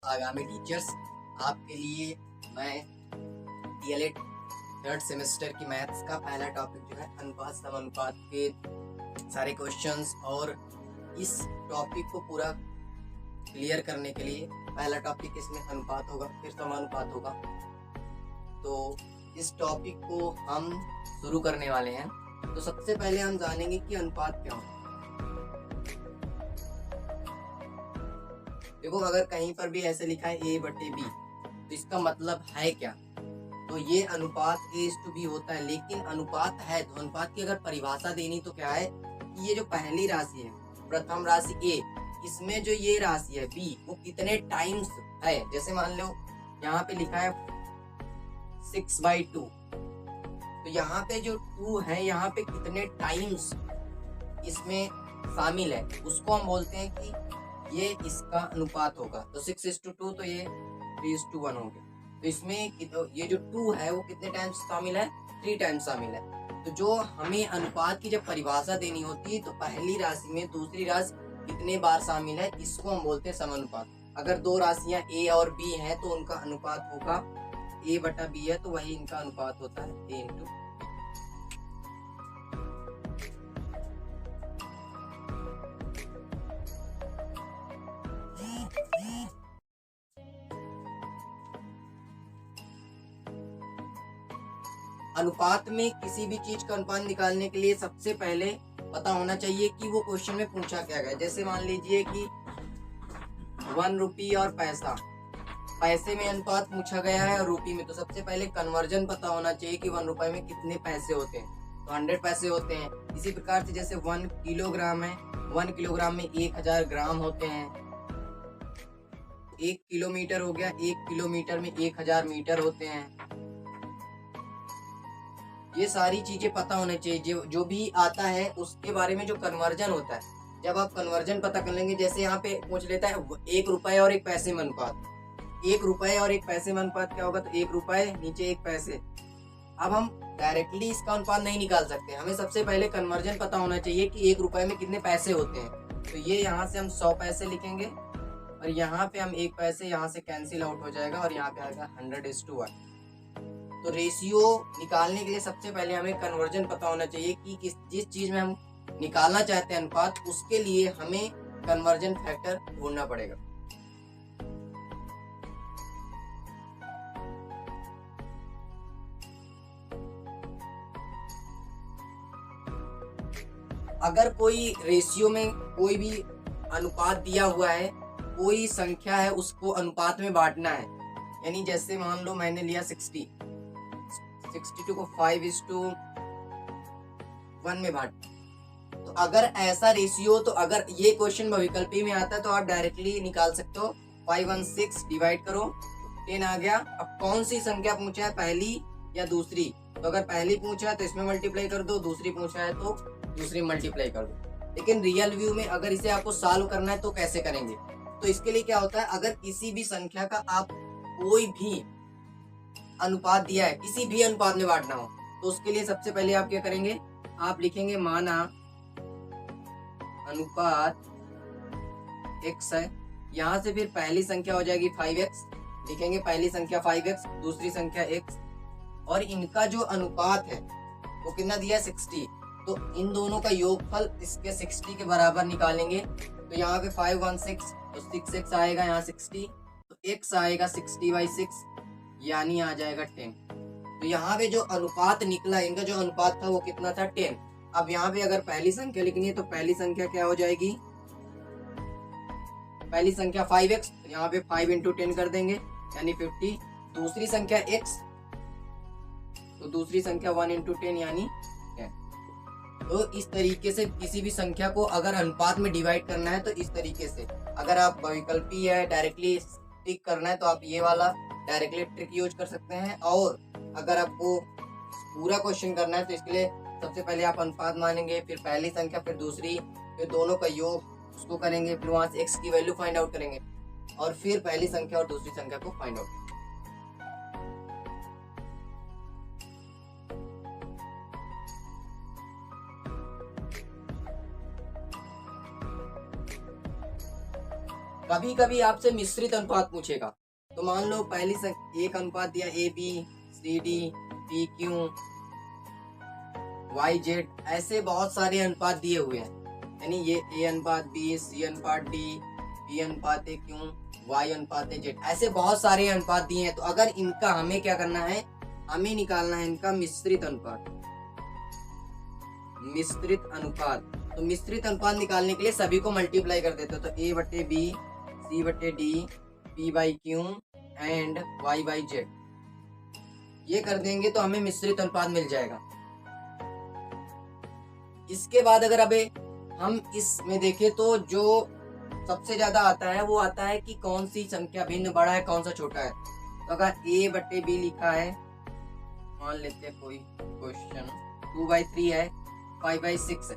आगामी टीचर्स, आपके लिए मैं डीएलएड थर्ड सेमेस्टर की मैथ्स का पहला टॉपिक जो है अनुपात समानुपात के सारे क्वेश्चंस और इस टॉपिक को पूरा क्लियर करने के लिए पहला टॉपिक इसमें अनुपात होगा, फिर समानुपात होगा। तो इस टॉपिक को हम शुरू करने वाले हैं। तो सबसे पहले हम जानेंगे कि अनुपात क्या होता है। देखो, अगर कहीं पर भी ऐसे लिखा है A/B, तो इसका मतलब है क्या? तो ये अनुपात A/B होता है। लेकिन अनुपात है तो अनुपात की अगर परिभाषा देनी तो क्या है कि ये जो पहली राशि है, प्रथम राशि A, इसमें जो ये राशि है B, वो कितने टाइम्स है। जैसे मान लो यहाँ पे लिखा है 6/2, तो यहाँ पे जो 2 है, यहाँ पे कितने टाइम्स इसमें शामिल है, उसको हम बोलते हैं कि ये इसका अनुपात होगा। तो 6:2, तो ये 3:1 हो गया। तो इसमें ये जो 2 है वो कितने टाइम्स शामिल है? 3 टाइम्स शामिल है। तो जो हमें अनुपात की जब परिभाषा देनी होती है तो पहली राशि में दूसरी राशि कितने बार शामिल है, इसको हम बोलते हैं समानुपात। अगर दो राशियां A और B हैं तो उनका अनुपात होगा A/B है तो वही इनका अनुपात होता है A/B। अनुपात में किसी भी चीज का अनुपात निकालने के लिए सबसे पहले पता होना चाहिए कि वो क्वेश्चन में पूछा क्या गया। जैसे मान लीजिए कि 1 रुपी और पैसा, पैसे में अनुपात पूछा गया है और रुपी में, तो सबसे पहले कन्वर्जन पता होना चाहिए कि 1 रुपए में कितने पैसे होते हैं। तो 100 पैसे होते हैं। इसी प्रकार से जैसे 1 किलोग्राम है, 1 किलोग्राम में 1000 ग्राम होते हैं। 1 किलोमीटर हो गया, 1 किलोमीटर में 1000 मीटर होते हैं। ये सारी चीजें पता होने चाहिए। जो भी आता है उसके बारे में जो कन्वर्जन होता है, जब आप कन्वर्जन पता कर लेंगे, जैसे यहाँ पे पूछ लेता है 1 रुपए और 1 पैसे में अनुपात, 1 रुपए और 1 पैसे में अनुपात क्या होगा? तो 1 रुपए नीचे 1 पैसे। अब हम डायरेक्टली इसका अनुपात नहीं निकाल सकते, हमें सबसे पहले कन्वर्जन पता होना चाहिए कि 1 रुपए में कितने पैसे होते हैं। तो ये यहाँ से हम 100 पैसे लिखेंगे और यहाँ पे हम 1 पैसे यहाँ से कैंसिल आउट हो जाएगा और यहाँ पे आएगा 100:1। तो रेशियो निकालने के लिए सबसे पहले हमें कन्वर्जन पता होना चाहिए कि जिस चीज में हम निकालना चाहते हैं अनुपात, उसके लिए हमें कन्वर्जन फैक्टर ढूंढना पड़ेगा। अगर कोई रेशियो में कोई भी अनुपात दिया हुआ है, कोई संख्या है, उसको अनुपात में बांटना है, यानी जैसे मान लो मैंने लिया 62 को 5:1 में बांट, तो अगर ऐसा रेशियो, तो अगर ये क्वेश्चन बहुविकल्पी में आता है तो आप डायरेक्टली निकाल सकते हो। 516 डिवाइड करो, 10 आ गया। अब कौन सी संख्या पूछा है, पहली या दूसरी? तो अगर पहली पूछा है तो इसमें मल्टीप्लाई कर दो, दूसरी पूछा है तो दूसरी मल्टीप्लाई कर दो। लेकिन रियल व्यू में अगर इसे आपको सॉल्व करना है तो कैसे करेंगे? तो इसके लिए क्या होता है, अगर किसी भी संख्या का आप कोई भी अनुपात दिया है, किसी भी अनुपात में बांटना हो, तो उसके लिए सबसे पहले आप क्या करेंगे, आप लिखेंगे माना अनुपात x है। यहाँ से फिर पहली संख्या हो जाएगी 5x, लिखेंगे पहली संख्या 5x, दूसरी संख्या x, और इनका जो अनुपात है वो कितना दिया है? 60। तो इन दोनों का योगफल इसके 60 के बराबर निकालेंगे। तो यहाँ पे 516, तो 6x आएगा, यहाँ 60, तो x आएगा 60/6, यानी आ जाएगा 10। तो यहाँ पे जो अनुपात निकला, इनका जो अनुपात था वो कितना था? 10। अब यहाँ पे अगर पहली संख्या लिखनी है तो पहली संख्या क्या हो जाएगी? पहली संख्या 5x, तो यहाँ पे 5 × 10 कर देंगे यानी 50। दूसरी संख्या x, तो दूसरी संख्या 1 × 10 यानी 10। तो इस तरीके से किसी भी संख्या को अगर अनुपात में डिवाइड करना है तो इस तरीके से, अगर आप विकल्पी है डायरेक्टली टिक करना है तो आप ये वाला डायरेक्टली ट्रिक यूज कर सकते हैं। और अगर आपको पूरा क्वेश्चन करना है तो इसके लिए सबसे पहले आप अनुपात मानेंगे, फिर पहली संख्या, फिर दूसरी, फिर दोनों का योग उसको करेंगे, फिर वहां से x की वैल्यू फाइंड आउट करेंगे और फिर पहली संख्या और दूसरी संख्या को फाइंड आउट। कभी कभी आपसे मिश्रित अनुपात पूछेगा, तो मान लो पहली एक अनुपात दिया A B C D P Q Y Z, ऐसे बहुत सारे अनुपात दिए हुए हैं, यानी ये ए अनुपात बी, सी अनुपात डी, बी अनुपात ए क्यू, वाई अनुपात ए जेड, ऐसे बहुत सारे अनुपात दिए हैं। तो अगर इनका हमें क्या करना है, हमें निकालना है इनका मिश्रित अनुपात। मिश्रित अनुपात, तो मिश्रित अनुपात निकालने के लिए सभी को मल्टीप्लाई कर देते हो, तो ए बटे बी, सी बटे D, P by Q and Y by Z, ये कर देंगे तो हमें मिश्रित अनुपात मिल जाएगा। इसके बाद अगर अबे हम इसमें देखें तो जो सबसे ज्यादा आता है वो आता है कि कौन सी संख्या भिन्न बड़ा है, कौन सा छोटा है। तो अगर ए बटे बी लिखा है, मान लेते हैं कोई क्वेश्चन 2/3 है, 5/6 है,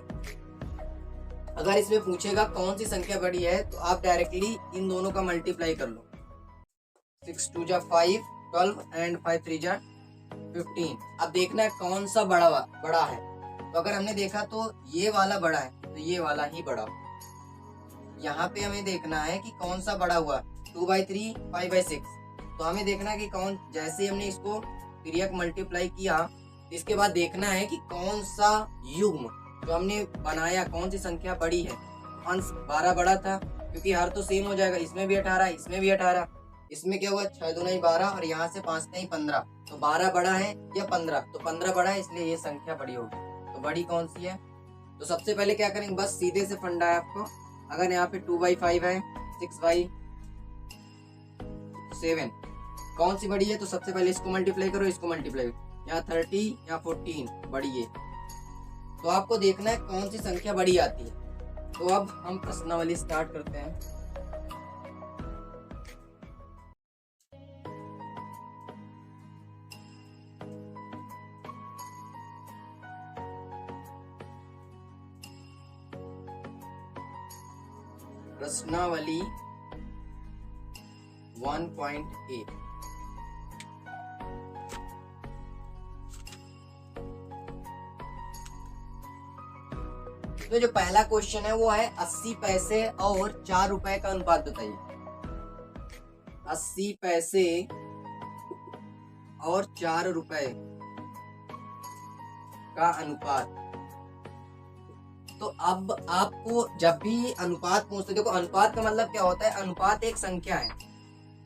अगर इसमें पूछेगा कौन सी संख्या बड़ी है, तो आप डायरेक्टली इन दोनों का मल्टीप्लाई कर लो, 6 2 जा 5 12 एंड 5 3 जा 15। अब देखना है कौन सा बड़ा है। तो अगर हमने देखा तो ये वाला बड़ा है, तो ये वाला ही बड़ा। यहाँ पे हमें देखना है कि कौन सा बड़ा हुआ, 2/3 5/6, तो हमें देखना है कि कौन, जैसे हमने इसको क्रिया मल्टीप्लाई किया, इसके बाद देखना है कि कौन सा युग्म जो हमने बनाया, कौन सी संख्या बड़ी है। अंश 12 बड़ा था, क्योंकि हर तो सेम हो जाएगा, इसमें भी 18, इसमें भी 18, इसमें क्या हुआ 6 दूना 12 और यहाँ से 5 नहीं 15, तो 12 बड़ा है या 15, तो 15 बड़ा है, इसलिए ये संख्या बड़ी होगी। तो बड़ी कौन सी है, तो सबसे पहले क्या करेंगे, बस सीधे से फंडा है आपको, अगर यहाँ पे 2/5 है, 6/7, कौन सी बड़ी है, तो सबसे पहले इसको मल्टीप्लाई करो, इसको मल्टीप्लाई, यहाँ 30 यहाँ 14 बड़ी है। तो आपको देखना है कौन सी संख्या बड़ी आती है। तो अब हम प्रश्नावली स्टार्ट करते हैं। प्रश्नावली 1.8, तो जो पहला क्वेश्चन है वो है 80 पैसे और 4 रुपए का अनुपात बताइए। 80 पैसे और 4 रुपए का अनुपात। तो अब आपको जब भी अनुपात पूछते, देखो अनुपात का मतलब क्या होता है, अनुपात एक संख्या है,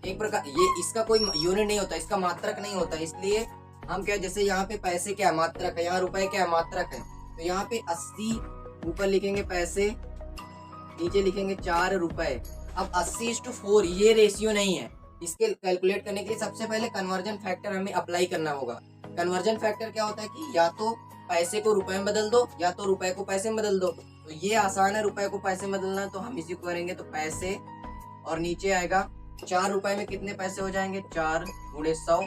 एक प्रकार, ये इसका कोई यूनिट नहीं होता, इसका मात्रक नहीं होता, इसलिए हम क्या, जैसे यहाँ पे पैसे क्या है, मात्रक है, यहाँ रुपए क्या है, मात्रक है, तो यहाँ पे 80 ऊपर लिखेंगे पैसे, नीचे लिखेंगे 4 रुपए। अब 80:4 ये रेशियो नहीं है, इसके कैलकुलेट करने के लिए सबसे पहले कन्वर्जन फैक्टर हमें अप्लाई करना होगा। कन्वर्जन फैक्टर क्या होता है कि या तो पैसे को रुपए में बदल दो या तो रुपए को पैसे में बदल दो। तो ये आसान है, रुपए को पैसे में बदलना, तो हम इसी को करेंगे। तो पैसे और नीचे आएगा 4 रुपए में कितने पैसे हो जाएंगे, 4 × 100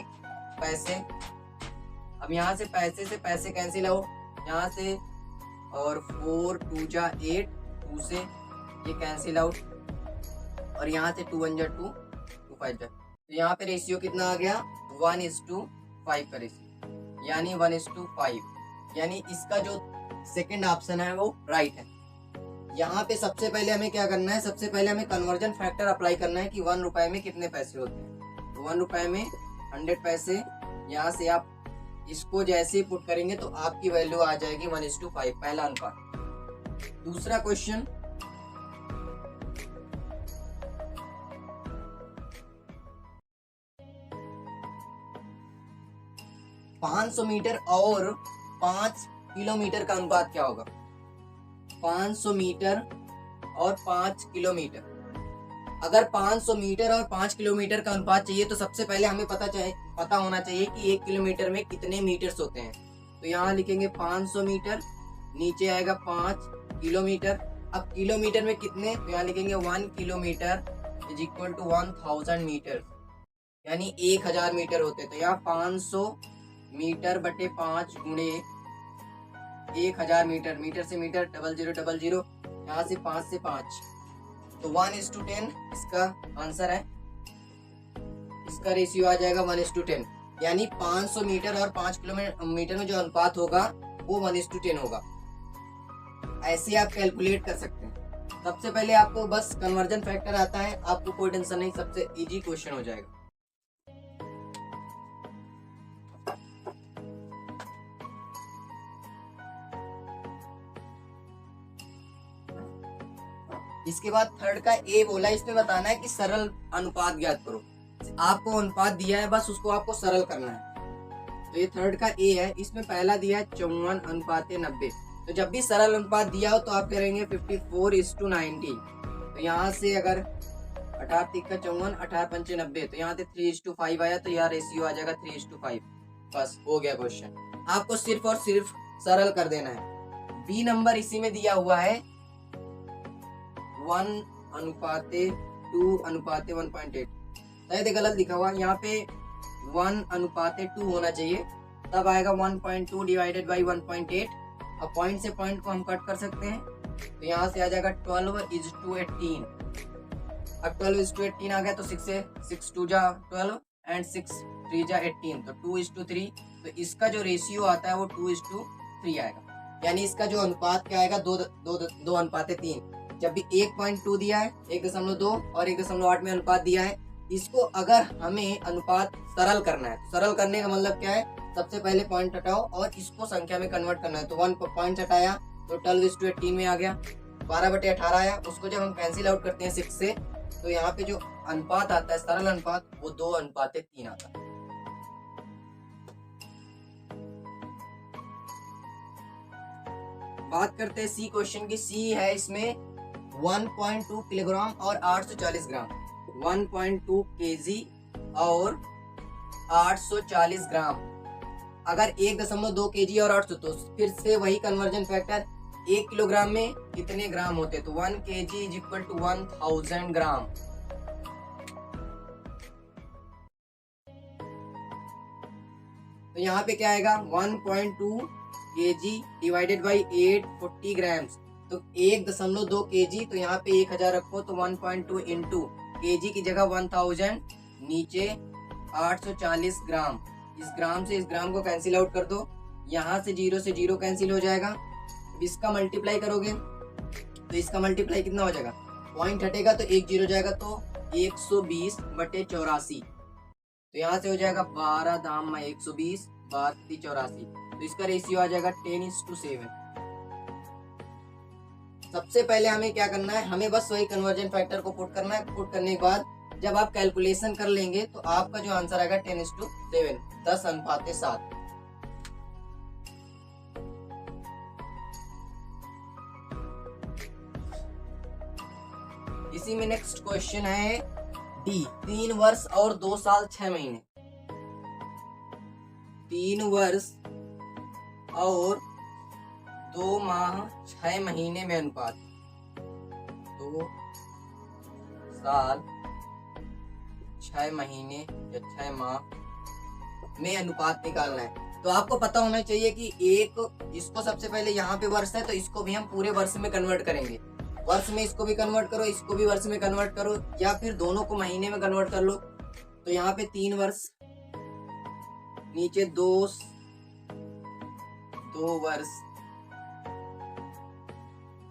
पैसे। अब यहाँ से पैसे कैंसिल हो, यहाँ से, और 4 2 जा 8, 2 से ये कैंसिल आउट, और यहाँ से 2 1 जा 2, 2 5 जा, तो यहाँ पे रेशियो कितना आ गया, 1:5 का रेशियो, यानी 1:5, यानी इसका जो सेकंड ऑप्शन है वो राइट है। यहाँ पे सबसे पहले हमें क्या करना है, सबसे पहले हमें कन्वर्जन फैक्टर अप्लाई करना है कि 1 रुपए में कितने पैसे होते हैं। तो 1 रुपए में 100 पैसे, यहाँ से आप इसको जैसे पुट करेंगे तो आपकी वैल्यू आ जाएगी 1:5, पहला अनुपात। दूसरा क्वेश्चन, पाँच 500 मीटर और 5 किलोमीटर का अनुपात क्या होगा। 500 मीटर और 5 किलोमीटर, अगर 500 मीटर और 5 किलोमीटर का अनुपात चाहिए तो सबसे पहले हमें पता होना चाहिए कि 1 किलोमीटर में कितने मीटर्स होते हैं। तो यहाँ लिखेंगे 500 मीटर, नीचे आएगा 5 किलोमीटर। अब किलोमीटर में कितने, तो यहाँ लिखेंगे 1 किलोमीटर = 1000 मीटर, यानी 1000 मीटर होते हैं। तो यहाँ 500 मीटर बटे 5 गुणे 1000 मीटर, मीटर से मीटर 0000, यहाँ से 5 से 5, तो 1:10 इसका आंसर है। इसका रेशियो आ जाएगा 1:10, यानी 500 मीटर और 5 किलोमीटर में जो अनुपात होगा वो 1:10 होगा। ऐसे आप कैलकुलेट कर सकते हैं। सबसे पहले आपको बस कन्वर्जन फैक्टर आता है, आपको कोई टेंशन नहीं, सबसे इजी क्वेश्चन हो जाएगा। इसके बाद थर्ड का ए बोला, इसमें बताना है कि सरल अनुपात ज्ञात करो। आपको अनुपात दिया है, बस उसको आपको सरल करना है। तो ये थर्ड का ए है, इसमें पहला दिया है 54:90। तो जब भी सरल अनुपात दिया हो तो आप करेंगे 54:90। तो यहाँ से अगर 18×54 18×5 तो यहाँ से 3:5 आया, तो यहाँ रेशियो आ जाएगा 3:5। बस हो गया क्वेश्चन। आपको सिर्फ और सिर्फ सरल कर देना है। बी नंबर इसी में दिया हुआ है 1:2:1.8। शायद गलत लिखा हुआ, यहाँ पे 1:2 होना चाहिए, तब आएगा 1.2 डिवाइडेड बाई 1.8। अब पॉइंट से पॉइंट को हम कट कर सकते हैं, तो यहाँ से आ जाएगा 12:18। अब 12:18 आ गया, तो 6 से 6 2 जा 12 एंड 6 3 जा 18, तो 2:3। तो इसका जो रेशियो आता है वो 2:3 आएगा, यानी इसका जो अनुपात क्या आएगा, 2:3। जब भी 1.2 दिया है, 1.2 और 1.8 में अनुपात दिया है, इसको अगर हमें अनुपात सरल करना है, तो सरल करने का मतलब क्या है, सबसे पहले पॉइंट हटाओ और इसको संख्या में कन्वर्ट करना है। तो 1 पॉइंट हटाया तो 12:18 में आ गया, 12/18 आया। उसको जब हम कैंसिल आउट करते हैं 6 से, तो यहाँ पे जो अनुपात आता है सरल अनुपात, वो 2:3 आता है। बात करते हैं सी क्वेश्चन की। सी है इसमें 1.2 किलोग्राम और 840 ग्राम, 1.2 केजी और 840 ग्राम। अगर 1.2 केजी और 800, तो फिर से वही कन्वर्जन फैक्टर, 1 किलोग्राम में कितने ग्राम होते, तो 1 kg इज इक्वल टू 1000 ग्राम। तो यहाँ पे क्या आएगा, 1.2 kg डिवाइडेड बाई 840 ग्राम्स, तो 1.2 kg, तो यहाँ पे 1000 रखो, तो 1.2 इंटू kg की जगह 1000, नीचे 840 ग्राम। इस ग्राम से इस ग्राम को कैंसिल आउट कर दो, यहाँ से 0 से 0 कैंसिल हो जाएगा। इसका मल्टीप्लाई करोगे तो इसका मल्टीप्लाई कितना हो जाएगा, पॉइंट हटेगा तो 1 0 जाएगा, तो 120/84। तो यहाँ से हो जाएगा 12 दाम 120 12×84, तो इसका रेशियो आ जाएगा 10:7। सबसे पहले हमें क्या करना है, हमें बस वही कन्वर्जन फैक्टर को पुट करना है। पुट करने के बाद जब आप कैलकुलेशन कर लेंगे तो आपका जो आंसर आएगा 10:7, 10:7। इसी में नेक्स्ट क्वेश्चन है डी, 3 वर्ष और 2 साल 6 महीने। 3 वर्ष और 2 माह 6 महीने में अनुपात, 2 साल 6 महीने या 6 माह में अनुपात निकालना है। तो आपको पता होना चाहिए कि एक, इसको सबसे पहले यहाँ पे वर्ष है, तो इसको भी हम पूरे वर्ष में कन्वर्ट करेंगे। वर्ष में इसको भी कन्वर्ट करो, इसको भी वर्ष में कन्वर्ट करो, या फिर दोनों को महीने में कन्वर्ट कर लो। तो यहाँ पे 3 वर्ष, नीचे 2 वर्ष,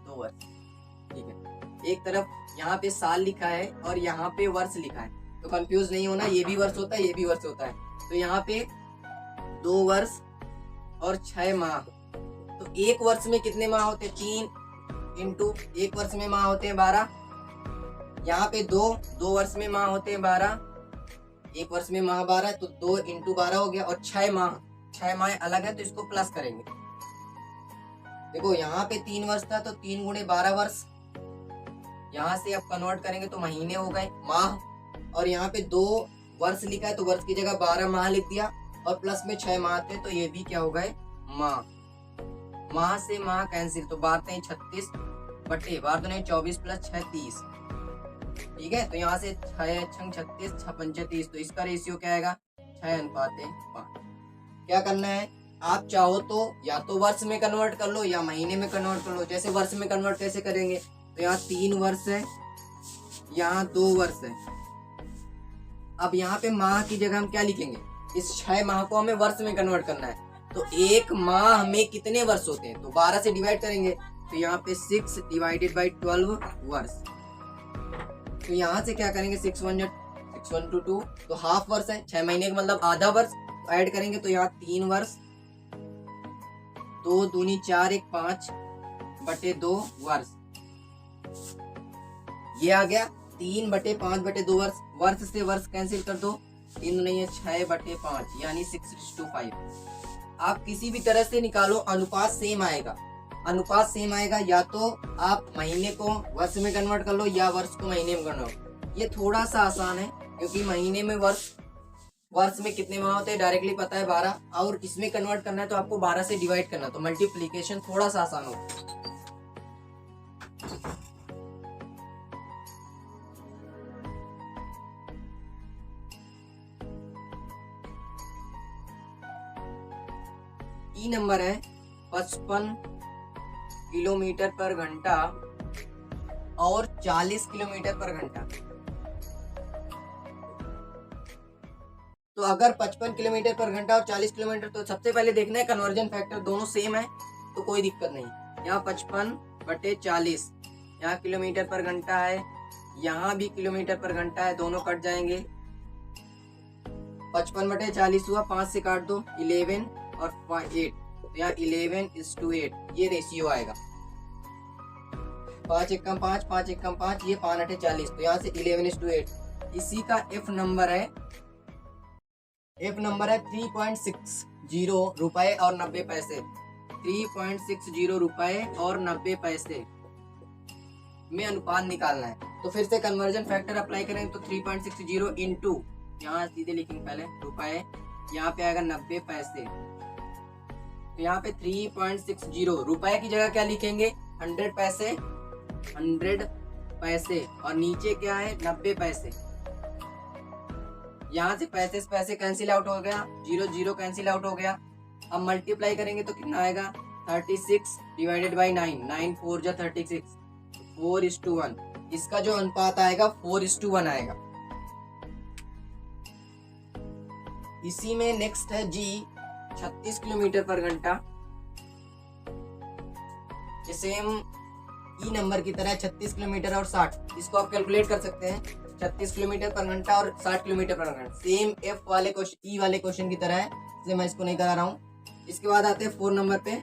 2 वर्ष, ठीक है। एक तरफ यहाँ पे साल लिखा है और यहाँ पे वर्ष लिखा है, तो कंफ्यूज नहीं होना, ये भी वर्ष होता है, ये भी वर्ष होता है। तो यहाँ पे 2 वर्ष और 6 माह, तो एक वर्ष में कितने माह होते हैं, 3 इंटू एक वर्ष में माह होते हैं 12। यहाँ पे 2 वर्ष में माह होते हैं 12, एक वर्ष में माह 12, तो 2 इंटू 12 हो गया। और 6 माह अलग है, तो इसको प्लस करेंगे। देखो यहाँ पे 3 वर्ष था, तो 3 × 12 वर्ष, यहाँ से अब कन्वर्ट करेंगे तो महीने हो गए, माह। और यहाँ पे 2 वर्ष लिखा है, तो वर्ष की जगह 12 माह लिख दिया, और प्लस में 6 माह थे, तो ये भी क्या हो गए, माह। माह से माह कैंसिल, तो 12 36 बटे 12 24 + 6 30, ठीक है। तो यहाँ से 6 6 36 6 5 30, तो इसका रेशियो क्या आएगा, 6:5। क्या करना है, आप चाहो तो या तो वर्ष में कन्वर्ट कर लो या महीने में कन्वर्ट कर लो। जैसे वर्ष में कन्वर्ट कैसे करेंगे, तो यहाँ 3 वर्ष है, यहाँ 2 वर्ष है। अब यहाँ पे माह की जगह हम क्या लिखेंगे, इस 6 माह को हमें वर्ष में कन्वर्ट करना है। तो एक माह में कितने वर्ष होते हैं, तो 12 से डिवाइड करेंगे, तो यहाँ पे 6 डिवाइडेड बाई 12 वर्ष। तो यहाँ से क्या करेंगे, 6 1 2 2, तो हाफ वर्ष है, 6 महीने का मतलब आधा वर्ष। तो ऐड करेंगे तो यहाँ 3 वर्ष, 2 दूनी 4 1 5 बटे 2 वर्ष। ये आ गया 3 बटे 5 बटे 2 वर्ष। वर्ष से वर्ष कैंसिल कर दो, 3 नहीं है 6 बटे 5 यानी 6:5। आप किसी भी तरह से निकालो, अनुपात सेम आएगा। अनुपात सेम आएगा, या तो आप महीने को वर्ष में कन्वर्ट कर लो या वर्ष को महीने में कन्वर्ट। ये थोड़ा सा आसान है क्योंकि महीने में वर्ष में कितने माह होते हैं डायरेक्टली पता है 12, और इसमें कन्वर्ट करना है तो आपको 12 से डिवाइड करना, तो मल्टीप्लीकेशन थोड़ा सा आसान होगा। ई नंबर है 55 किलोमीटर पर घंटा और 40 किलोमीटर पर घंटा। तो अगर 55 किलोमीटर पर घंटा और 40 किलोमीटर, तो सबसे पहले देखना है कन्वर्जन फैक्टर दोनों सेम है तो कोई दिक्कत नहीं। यहाँ 55 बटे 40, यहाँ किलोमीटर पर घंटा है, यहाँ भी किलोमीटर पर घंटा है, दोनों कट जाएंगे। 55 बटे 40 हुआ, 5 से काट दो 11 और 8, तो यहाँ 11:8 ये रेशियो आएगा। 5 1 5 5 1 5, ये 5 8 40, तो यहाँ से 11:8। इसी का एफ नंबर है 3.60 रुपए और 90 पैसे। 3.60 रुपए और 90 पैसे में अनुपात निकालना है। तो फिर से कन्वर्जन फैक्टर अप्लाई करें तो 3.60 इंटू, यहाँ सीधे लिखेंगे पहले रुपए, यहाँ पे आएगा 90 पैसे। तो यहाँ पे 3.60 रुपए की जगह क्या लिखेंगे, 100 पैसे, 100 पैसे, और नीचे क्या है 90 पैसे। यहाँ से पैसे पैसे कैंसिल आउट हो गया, 0 0 कैंसिल आउट हो गया। अब मल्टीप्लाई करेंगे तो कितना आएगा, 36 डिवाइडेड बाई 9, 9 4 जा 36, 4:1। इसका जो अनुपात आएगा 4:1 आएगा। इसी में नेक्स्ट है जी 36 किलोमीटर पर घंटा। सेम ई नंबर की तरह 36 किलोमीटर और 60, इसको आप कैलकुलेट कर सकते हैं। 36 किलोमीटर पर घंटा और 60 किलोमीटर पर घंटा सेम एफ वाले क्वेश्चन, ई वाले क्वेश्चन की तरह है, इसलिए मैं इसको नहीं करा रहा हूँ। इसके बाद आते हैं 4 नंबर पे।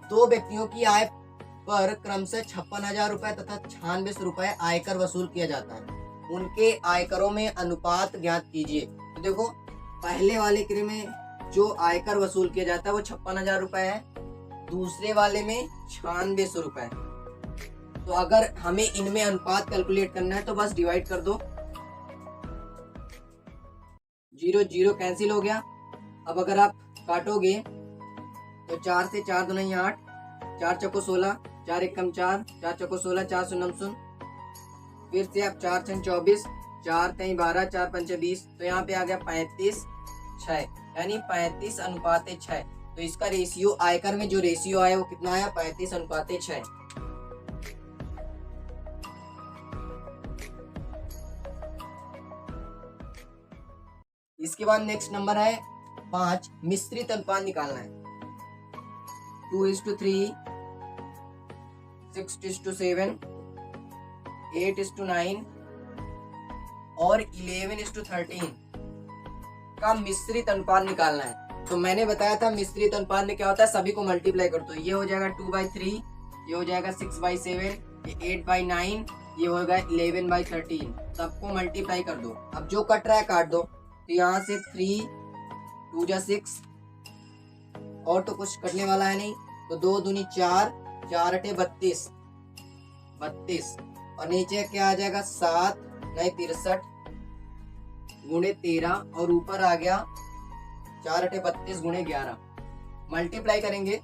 2 व्यक्तियों की आय पर क्रमशः 56,000 रुपए तथा 96 रुपए आयकर वसूल किया जाता है। उनके आयकरों में अनुपात ज्ञात कीजिए। तो देखो पहले वाले क्रिया में जो आयकर वसूल किया जाता है वो 56,000 रुपए है, दूसरे वाले में 96 रुपए। तो अगर हमें इनमें अनुपात कैलकुलेट करना है तो बस डिवाइड कर दो, 0 0 कैंसिल हो गया। अब अगर आप काटोगे तो 4 से 4 दूनी 8, 4 चौको 16, 4 एकम 4, 4 चौको 16, 4 शून्यम शून्य, फिर से आप 4 छन 24, 4 3 12, 4 5 20, तो यहाँ पे आ गया 35:6, यानी 35:6। तो इसका रेशियो, आयकर में जो रेशियो आया वो कितना आया, 35:6। इसके बाद नेक्स्ट नंबर है 5, मिश्रित अनुपात निकालना है। 2:3, 6:7, 8:9 और 11:13 का मिश्रित अनुपात निकालना है। तो मैंने बताया था मिश्रित अनुपात में क्या होता है, सभी को मल्टीप्लाई कर दो। ये हो जाएगा 2/3, ये हो जाएगा 6/7, ये 8/9, ये होगा 11/13। सबको मल्टीप्लाई कर दो। अब जो कट रहा है काट दो। तो यहाँ से 3 2 जा 6, और तो कुछ कटने वाला है नहीं, तो 2 दूनी 4, 4 8 32, 32, और नीचे क्या आ जाएगा 7 नहीं 63 गुणे 13, और ऊपर आ गया 4 8 32 गुणे 11। मल्टीप्लाई करेंगे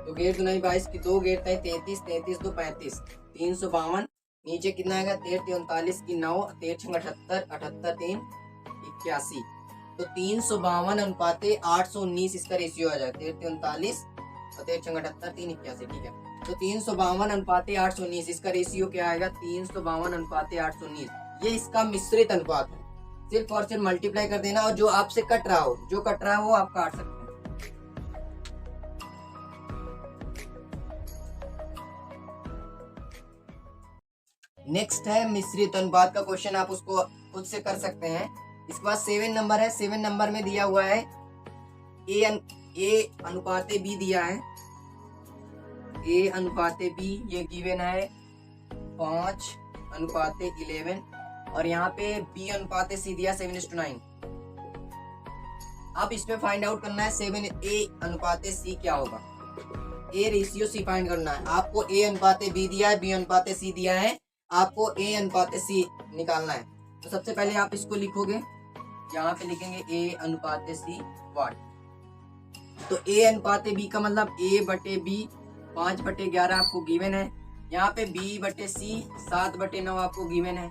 तो 1 दूनी 22 की 2 गेट 33, 33 2 35, 352। नीचे कितना आएगा 13 39 की 9, 13 6 78, 78 3 81। तो 352 अनुपाते 819 इसका रेशियो आ जाएगा। 13 39 और 13 6 78 3 81, ठीक है। तो 352 अनुपाते 819 इसका रेशियो क्या आएगा, 352 अनुपाते 819। ये इसका मिश्रित अनुपात है। सिर्फ और सिर्फ मल्टीप्लाई कर देना, और जो आपसे कट रहा हो, जो कट रहा है वो आप काट सकते हैं। नेक्स्ट है मिश्रित अनुपात का क्वेश्चन, आप उसको खुद से कर सकते हैं। इसके बाद 7 नंबर है। 7 नंबर में दिया हुआ है ए अनुपाते बी दिया है। ए अनुपाते बी ये गिवन है 5 अनुपाते 11, और यहाँ पे बी अनुपाते सी दिया 7:9। अब इसमें फाइंड आउट करना है 7 ए अनुपाते सी क्या होगा। ए रेशियो सी फाइंड करना है आपको। ए अनुपाते बी दिया है, बी अनुपाते सी दिया है, आपको ए अनुपाते सी निकालना है। तो सबसे पहले आप इसको लिखोगे, यहाँ पे लिखेंगे ए अनुपाते सी वाट। तो ए अनुपाते बी का मतलब ए बटे बी 5/11 आपको गिवन है। यहाँ पे बी बटे सी 7/9 आपको गिवन है।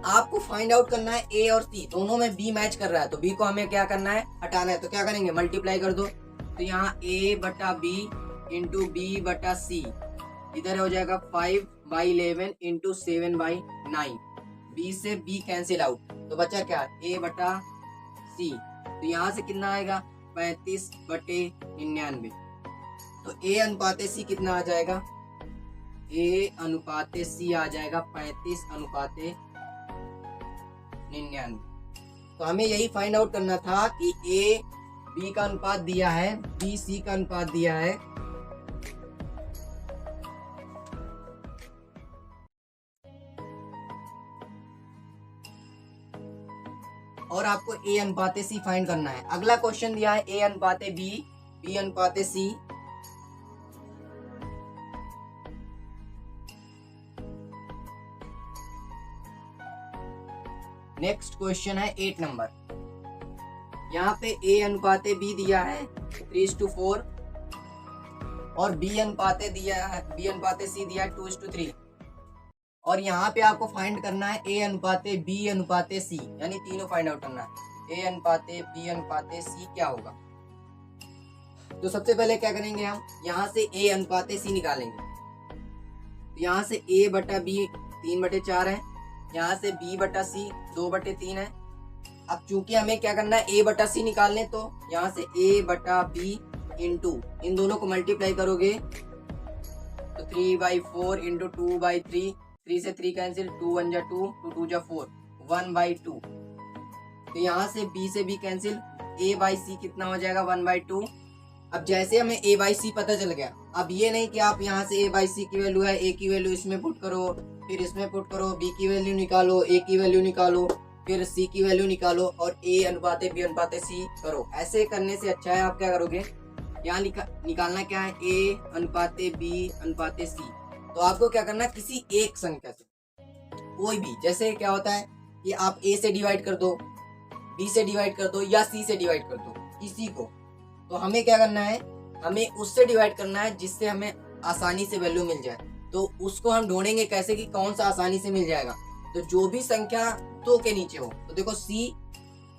आपको फाइंड आउट करना है ए और सी दोनों में बी मैच कर रहा है, तो बी को हमें क्या करना है, हटाना है। तो क्या करेंगे, मल्टीप्लाई कर दो। तो यहाँ ए बटा बी इंटू बी बटा सी, इधर हो जाएगा 5/11 इंटू 7/9। बी से बी कैंसिल आउट, तो बचा क्या, ए बटा सी। तो यहाँ से कितना आएगा, 35/99। तो ए अनुपाते सी कितना आ जाएगा, ए अनुपाते सी आ जाएगा 35/99। तो हमें यही फाइंड आउट करना था कि ए बी का अनुपात दिया है, बी सी का अनुपात दिया है। और आपको ए अनुपाते सी फाइंड करना है। अगला क्वेश्चन दिया है ए अनुपाते बी, बी अनुपाते सी। नेक्स्ट क्वेश्चन है 8 नंबर। यहाँ पे ए अनुपाते बी दिया है 3:4, और बी अनुपाते दिया है, बी अनुपाते सी दिया है 2:3। और यहाँ पे आपको फाइंड करना है ए अनुपाते बी अनुपाते सी, यानी तीनों फाइंड आउट करना है। ए अनुपाते बी अनुपाते सी क्या होगा। तो सबसे पहले क्या करेंगे, हम यहाँ से ए अनुपाते सी निकालेंगे। तो यहाँ से ए बटा बी 3/4 है, यहाँ से बी बटा सी 2/3 है। अब चूंकि हमें क्या करना है, ए बटा सी निकालने, तो यहाँ से ए बटा बी इंटू इन दोनों को मल्टीप्लाई करोगे तो 3/4 इंटू 2/3, 3 से 3 कैंसिल, 2 1 जा 2, 2 2 जा 4, 1/2। तो यहाँ से b से b कैंसिल, a बाई सी कितना हो जाएगा 1/2। अब जैसे हमें a बाई सी पता चल गया, अब ये नहीं कि आप यहाँ से a बाई सी की वैल्यू है, a की वैल्यू इसमें पुट करो, फिर इसमें पुट करो, b की वैल्यू निकालो, a की वैल्यू निकालो, फिर c की वैल्यू निकालो, और a अनुपाते b अनुपाते c करो। ऐसे करने से अच्छा है आप क्या करोगे, यहाँ निकालना क्या है, a अनुपाते b अनुपाते c। तो आपको क्या करना है, किसी एक संख्या से, कोई भी, जैसे क्या होता है कि आप a से डिवाइड कर दो, b से डिवाइड कर दो, या c से डिवाइड कर दो किसी को। तो हमें क्या करना है, हमें उससे डिवाइड करना है जिससे हमें आसानी से वैल्यू मिल जाए। तो उसको हम ढूंढेंगे कैसे कि कौन सा आसानी से मिल जाएगा। तो जो भी संख्या 2 के नीचे हो, तो देखो c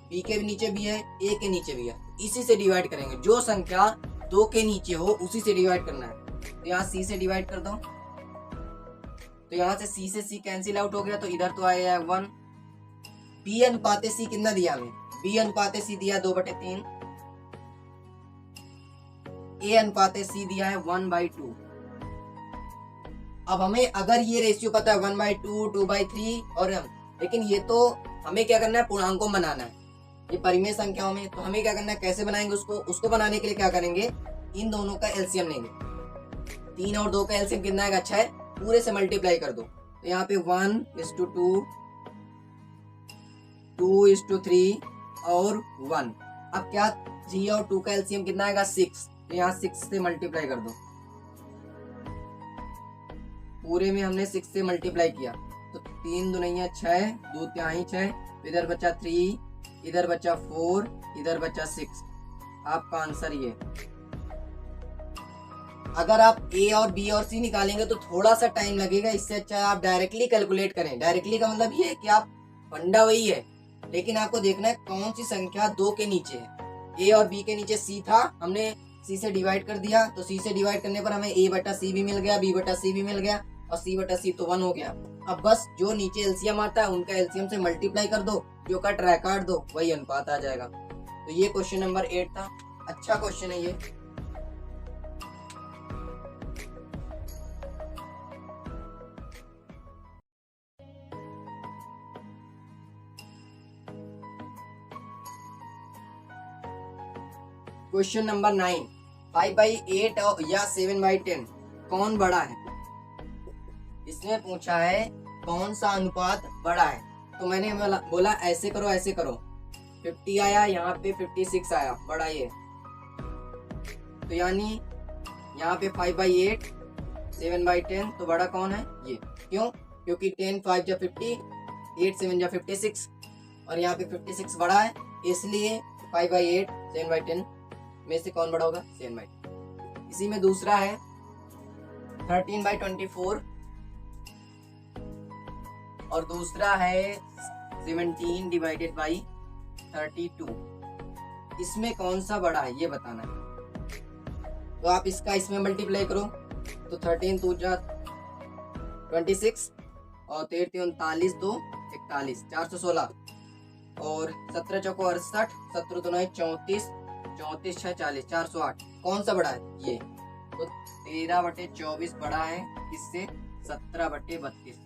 b के नीचे भी है, a के नीचे भी है, इसी से डिवाइड करेंगे। जो संख्या 2 के नीचे हो उसी से डिवाइड करना है। तो यहाँ c से डिवाइड कर दो, तो यहाँ से c से c कैंसिल आउट हो गया, तो इधर तो आया 1। b अनुपाते c कितना दिया हमें, b अनुपाते c दिया 2/3, a अनुपाते c दिया है 1/2। अब हमें अगर ये रेशियो पता है 1/2, 2/3, और लेकिन ये तो हमें क्या करना है, पूर्णांकों में बनाना है, ये परिमेय संख्याओं में। तो हमें क्या करना है, कैसे बनाएंगे उसको बनाने के लिए क्या करेंगे, इन दोनों का एलसीएम लेंगे। 3 और 2 का एलसीएम कितना है, अच्छा है, पूरे से मल्टीप्लाई कर दो। तो यहाँ पे 1:2, 2:3 और 1। अब क्या, 3 और 2 का एलसीएम कितना आएगा, 6। तो यहाँ 6 से मल्टीप्लाई कर दो, पूरे में हमने 6 से मल्टीप्लाई किया। तो 3 दूनिया 6, 2 तिहाई 6, इधर बचा 3, इधर बचा 4, इधर बचा 6। आपका आंसर ये। अगर आप ए और बी और सी निकालेंगे तो थोड़ा सा टाइम लगेगा, इससे अच्छा है आप डायरेक्टली कैलकुलेट करें। डायरेक्टली का मतलब ये है कि आप फंडा वही है, लेकिन आपको देखना है कौन सी संख्या 2 के नीचे है। ए और बी के नीचे सी था, हमने सी से डिवाइड कर दिया, तो सी से डिवाइड करने पर हमें a बटा सी भी मिल गया, b बटा सी भी मिल गया, और c बटा सी तो 1 हो गया। अब बस जो नीचे एलसीएम आता है उनका एलसीएम से मल्टीप्लाई कर दो, जो का ट्राई काट दो, वही अनुपात आ जाएगा। तो ये क्वेश्चन नंबर 8 था। अच्छा क्वेश्चन है ये। क्वेश्चन नंबर 9, 5/8 या 7/10 कौन बड़ा है? इसमें पूछा है कौन सा अनुपात बड़ा है। तो मैंने बोला ऐसे करो ऐसे करो, 50 आया, यहाँ पे 56 आया, बड़ा ये। तो यानी यहाँ पे 5/8, 7/10, तो बड़ा कौन है? ये। क्यों? क्योंकि 10 5 जा 50, 8 7 जा 56, और यहाँ पे 56 बड़ा है, इसलिए 5/8, 7/10 में से कौन बड़ा होगा? 7/10। इसी में दूसरा है 13/24 और दूसरा है 17/32। इसमें कौन सा बड़ा है ये बताना है। तो आप इसका इसमें मल्टीप्लाई करो, तो 13 2 जा 26 और 13 39 2 41, 416, और 17 चौको 68, 17 2 34, 34 6 40, 408। कौन सा बड़ा है? ये। तो 13/24 बड़ा है इससे 17/32।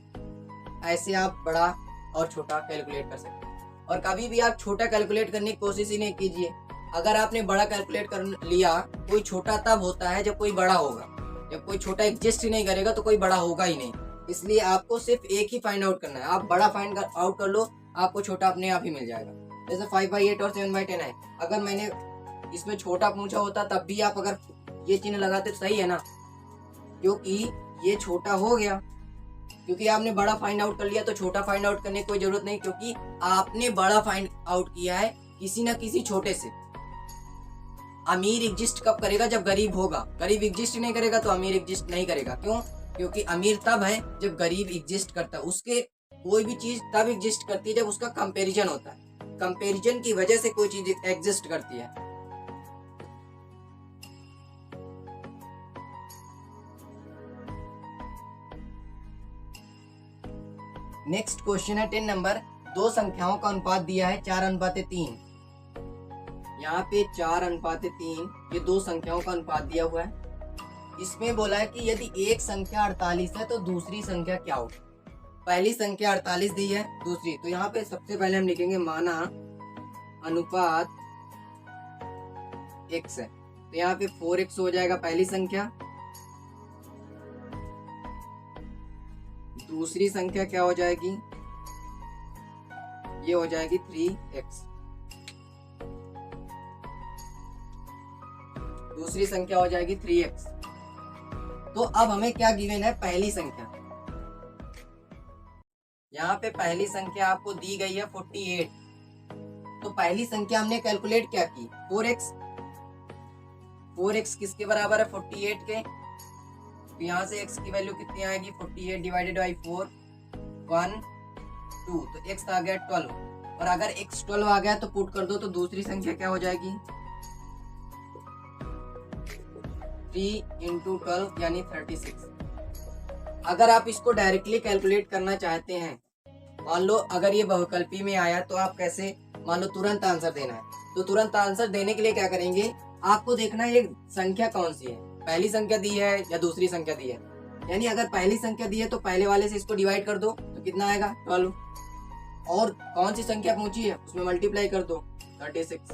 ऐसे आप बड़ा और छोटा कैलकुलेट कर सकते हैं। और कभी भी आप छोटा कैलकुलेट करने की कोशिश ही नहीं कीजिए। अगर आपने बड़ा कैलकुलेट कर लिया, कोई छोटा तब होता है जब कोई बड़ा होगा। जब कोई छोटा एग्जिस्ट ही नहीं करेगा तो कोई बड़ा होगा ही नहीं। इसलिए आपको सिर्फ एक ही फाइंड आउट करना है। आप बड़ा फाइंड आउट कर लो, आपको छोटा अपने आप ही मिल जाएगा। जैसे 5/8 और 7/10 है। अगर मैंने इसमें छोटा पूछा होता तब भी आप अगर ये चिन्ह लगाते तो सही है ना, क्योंकि ये छोटा हो गया। क्योंकि आपने बड़ा फाइंड आउट कर लिया तो छोटा फाइंड आउट करने की कोई जरूरत नहीं, क्योंकि आपने बड़ा फाइंड आउट किया है किसी ना किसी छोटे से। अमीर एग्जिस्ट कब करेगा? जब गरीब होगा। गरीब एग्जिस्ट नहीं करेगा तो अमीर एग्जिस्ट नहीं करेगा। क्यों? क्योंकि अमीर तब है जब गरीब एग्जिस्ट करता है। उसके कोई भी चीज तब एग्जिस्ट करती है जब उसका कंपैरिजन होता है। कंपैरिजन की वजह से कोई चीज एग्जिस्ट करती है। नेक्स्ट क्वेश्चन है 10 नंबर। दो संख्याओं का अनुपात दिया है 4:3। यहाँ पे 4:3, ये दो संख्याओं का अनुपात दिया हुआ है। इसमें बोला है कि यदि एक संख्या 48 है तो दूसरी संख्या क्या होगी। पहली संख्या 48 दी है, दूसरी। तो यहाँ पे सबसे पहले हम लिखेंगे माना अनुपात x है। तो यहाँ पे 4x हो जाएगा पहली संख्या। दूसरी संख्या क्या हो जाएगी? ये हो जाएगी 3x। दूसरी संख्या हो जाएगी 3x। तो अब हमें क्या गिवन है? पहली संख्या। यहाँ पे पहली संख्या आपको दी गई है 48। तो पहली संख्या हमने कैलकुलेट क्या की? 4x। 4x किसके बराबर है? 48 के। तो यहाँ से x की वैल्यू कितनी आएगी? 48 डिवाइडेड बाई 4, 1 2। तो x आ गया 12। और अगर x 12 आ गया तो पुट कर दो, तो दूसरी संख्या क्या हो जाएगी? 3 × 12 यानी 36। अगर आप इसको डायरेक्टली कैलकुलेट करना चाहते हैं, मान लो अगर ये बहुकल्पी में आया तो आप कैसे, मान लो तुरंत आंसर देना है, तो तुरंत आंसर देने के लिए क्या करेंगे? आपको देखना है ये संख्या कौन सी है, पहली संख्या दी है या दूसरी संख्या दी है। यानी अगर पहली संख्या दी है तो पहले वाले से इसको डिवाइड कर दो, तो कितना आएगा? 12। और कौन सी संख्या पूछी है उसमें मल्टीप्लाई कर दो, 36।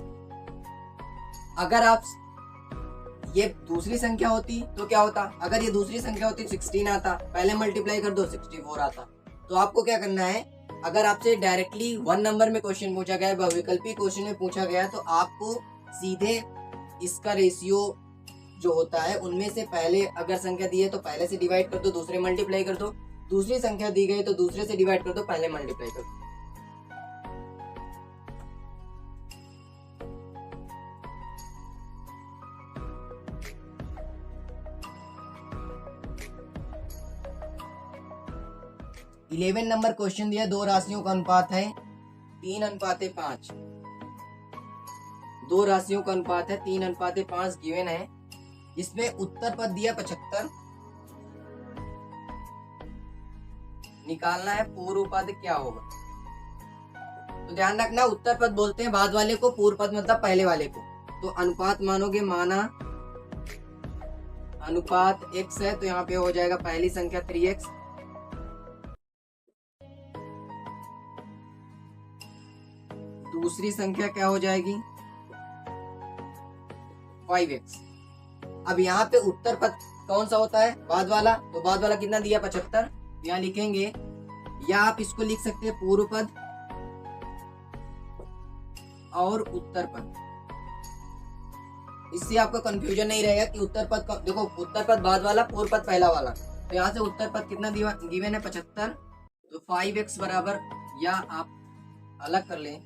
अगर आप ये दूसरी संख्या होती तो क्या होता? अगर ये दूसरी संख्या होती 16 आता, पहले मल्टीप्लाई कर दो 64 आता। तो आपको क्या करना है, अगर आपसे डायरेक्टली 1 नंबर में क्वेश्चन पूछा गया है, बहुविकल्पी क्वेश्चन में पूछा गया है, तो आपको सीधे इसका रेशियो जो होता है उनमें से पहले अगर संख्या दी है तो पहले से डिवाइड कर दो, दूसरे मल्टीप्लाई कर दो। दूसरी संख्या दी गई तो दूसरे से डिवाइड कर दो, पहले मल्टीप्लाई कर दो। इलेवन नंबर क्वेश्चन दिया, दो राशियों का अनुपात है 3:5। दो राशियों का अनुपात है 3:5 गिवन है। इसमें उत्तर पद दिया 75 निकालना है पूर्व पद क्या होगा। तो ध्यान रखना, उत्तर पद बोलते हैं बाद वाले को, पूर्व पद मतलब पहले वाले को। तो अनुपात मानोगे, माना अनुपात x है, तो यहाँ पे हो जाएगा पहली संख्या 3x, दूसरी संख्या क्या हो जाएगी 5x। अब यहाँ पे उत्तर पद कौन सा होता है, बाद वाला। तो बाद वाला कितना दिया 75, यहाँ लिखेंगे, या आप इसको लिख सकते हैं पूर्व पद और उत्तर पद। इससे आपको कंफ्यूजन नहीं रहेगा कि उत्तर पद देखो, उत्तर पद बाद वाला, पूर्व पद पहला वाला। तो यहाँ से उत्तर पद कितना गिवन है 75, तो 5x बराबर, या आप अलग कर लें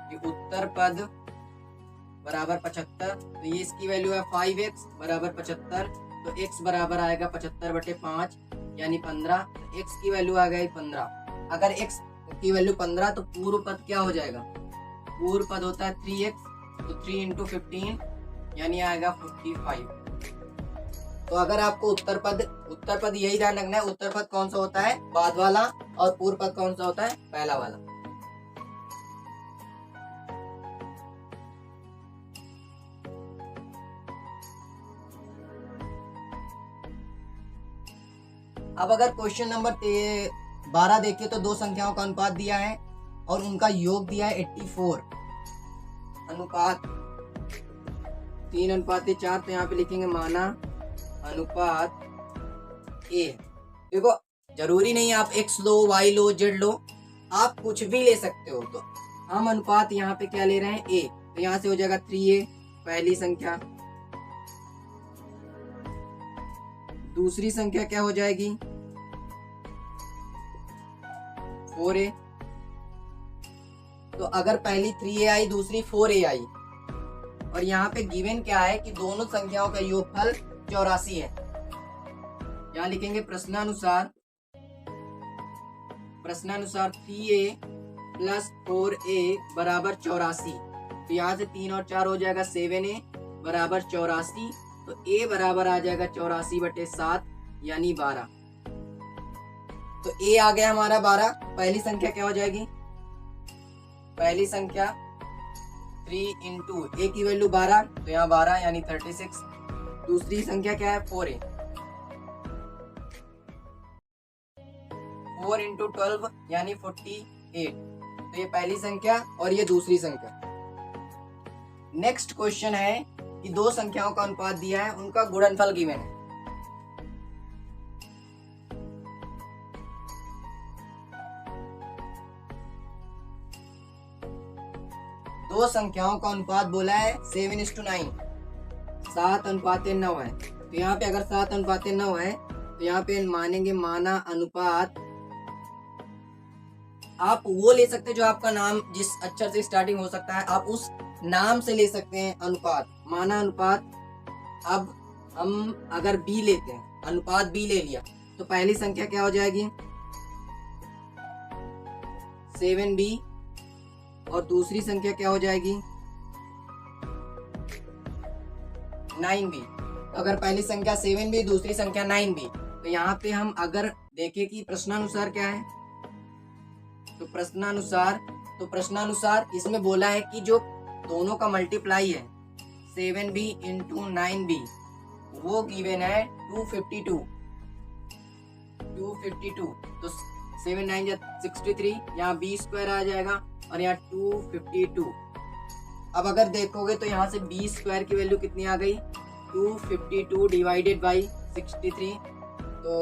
कि उत्तर पद बराबर 75, तो ये इसकी वैल्यू है 5x बराबर 75, तो x बराबर आएगा 75/5 यानी 15। तो x की वैल्यू आ गई 15। अगर x की वैल्यू 15 तो पूर्व पद क्या हो जाएगा, पूर्व पद होता है 3x, तो 3 × 15 यानी आएगा 55। तो अगर आपको उत्तर पद यही ध्यान रखना है, उत्तर पद कौन सा होता है बाद वाला, और पूर्व पद कौन सा होता है पहला वाला। अब अगर क्वेश्चन नंबर 12 देखिए, तो दो संख्याओं का अनुपात दिया है और उनका योग दिया है 84, अनुपात 3:4। तो यहाँ पे लिखेंगे माना अनुपात A। देखो जरूरी नहीं आप x लो, y लो, z लो, आप कुछ भी ले सकते हो। तो हम अनुपात यहाँ पे क्या ले रहे हैं A, तो यहाँ से हो जाएगा 3A पहली संख्या, दूसरी संख्या क्या हो जाएगी 4A। तो अगर पहली 3A आई, दूसरी 4A आई, और यहाँ पे गिवन क्या है कि दोनों संख्याओं का योगफल 84 है। यहाँ लिखेंगे प्रश्नानुसार 3A + 4A बराबर 84। तो यहाँ से 3 और 4 हो जाएगा 7A बराबर 84। तो A बराबर आ जाएगा 84/7 यानी 12। तो A आ गया हमारा 12। पहली संख्या क्या हो जाएगी, पहली संख्या 3 × A की वैल्यू 12, तो यहाँ 12 यानी 36। दूसरी संख्या क्या है 4A, 4 × 12 यानी 48। तो ये पहली संख्या और ये दूसरी संख्या। नेक्स्ट क्वेश्चन है कि दो संख्याओं का अनुपात दिया है, उनका गुणनफल गिवन है। दो संख्याओं का अनुपात बोला है 7:9, 7:9 है। तो यहाँ पे अगर 7:9 है, तो यहाँ पे मानेंगे माना अनुपात। आप वो ले सकते हैं जो आपका नाम जिस अक्षर से स्टार्टिंग हो सकता है, आप उस नाम से ले सकते हैं अनुपात, माना अनुपात। अब हम अगर B लेते हैं, अनुपात B ले लिया, तो पहली संख्या क्या हो जाएगी 7B, और दूसरी संख्या क्या हो जाएगी 9B। अगर पहली संख्या 7B, दूसरी संख्या 9B, तो यहाँ पे हम अगर देखें कि प्रश्नानुसार क्या है, तो प्रश्नानुसार इसमें बोला है कि जो दोनों का मल्टीप्लाई है 7B × 9B, वो गिवन है 252। तो 7 9 63, यहाँ B² आ जाएगा और यहाँ 252। अब अगर देखोगे तो यहाँ से B² की वैल्यू कितनी आ गई 252 डिवाइडेड बाई 63, तो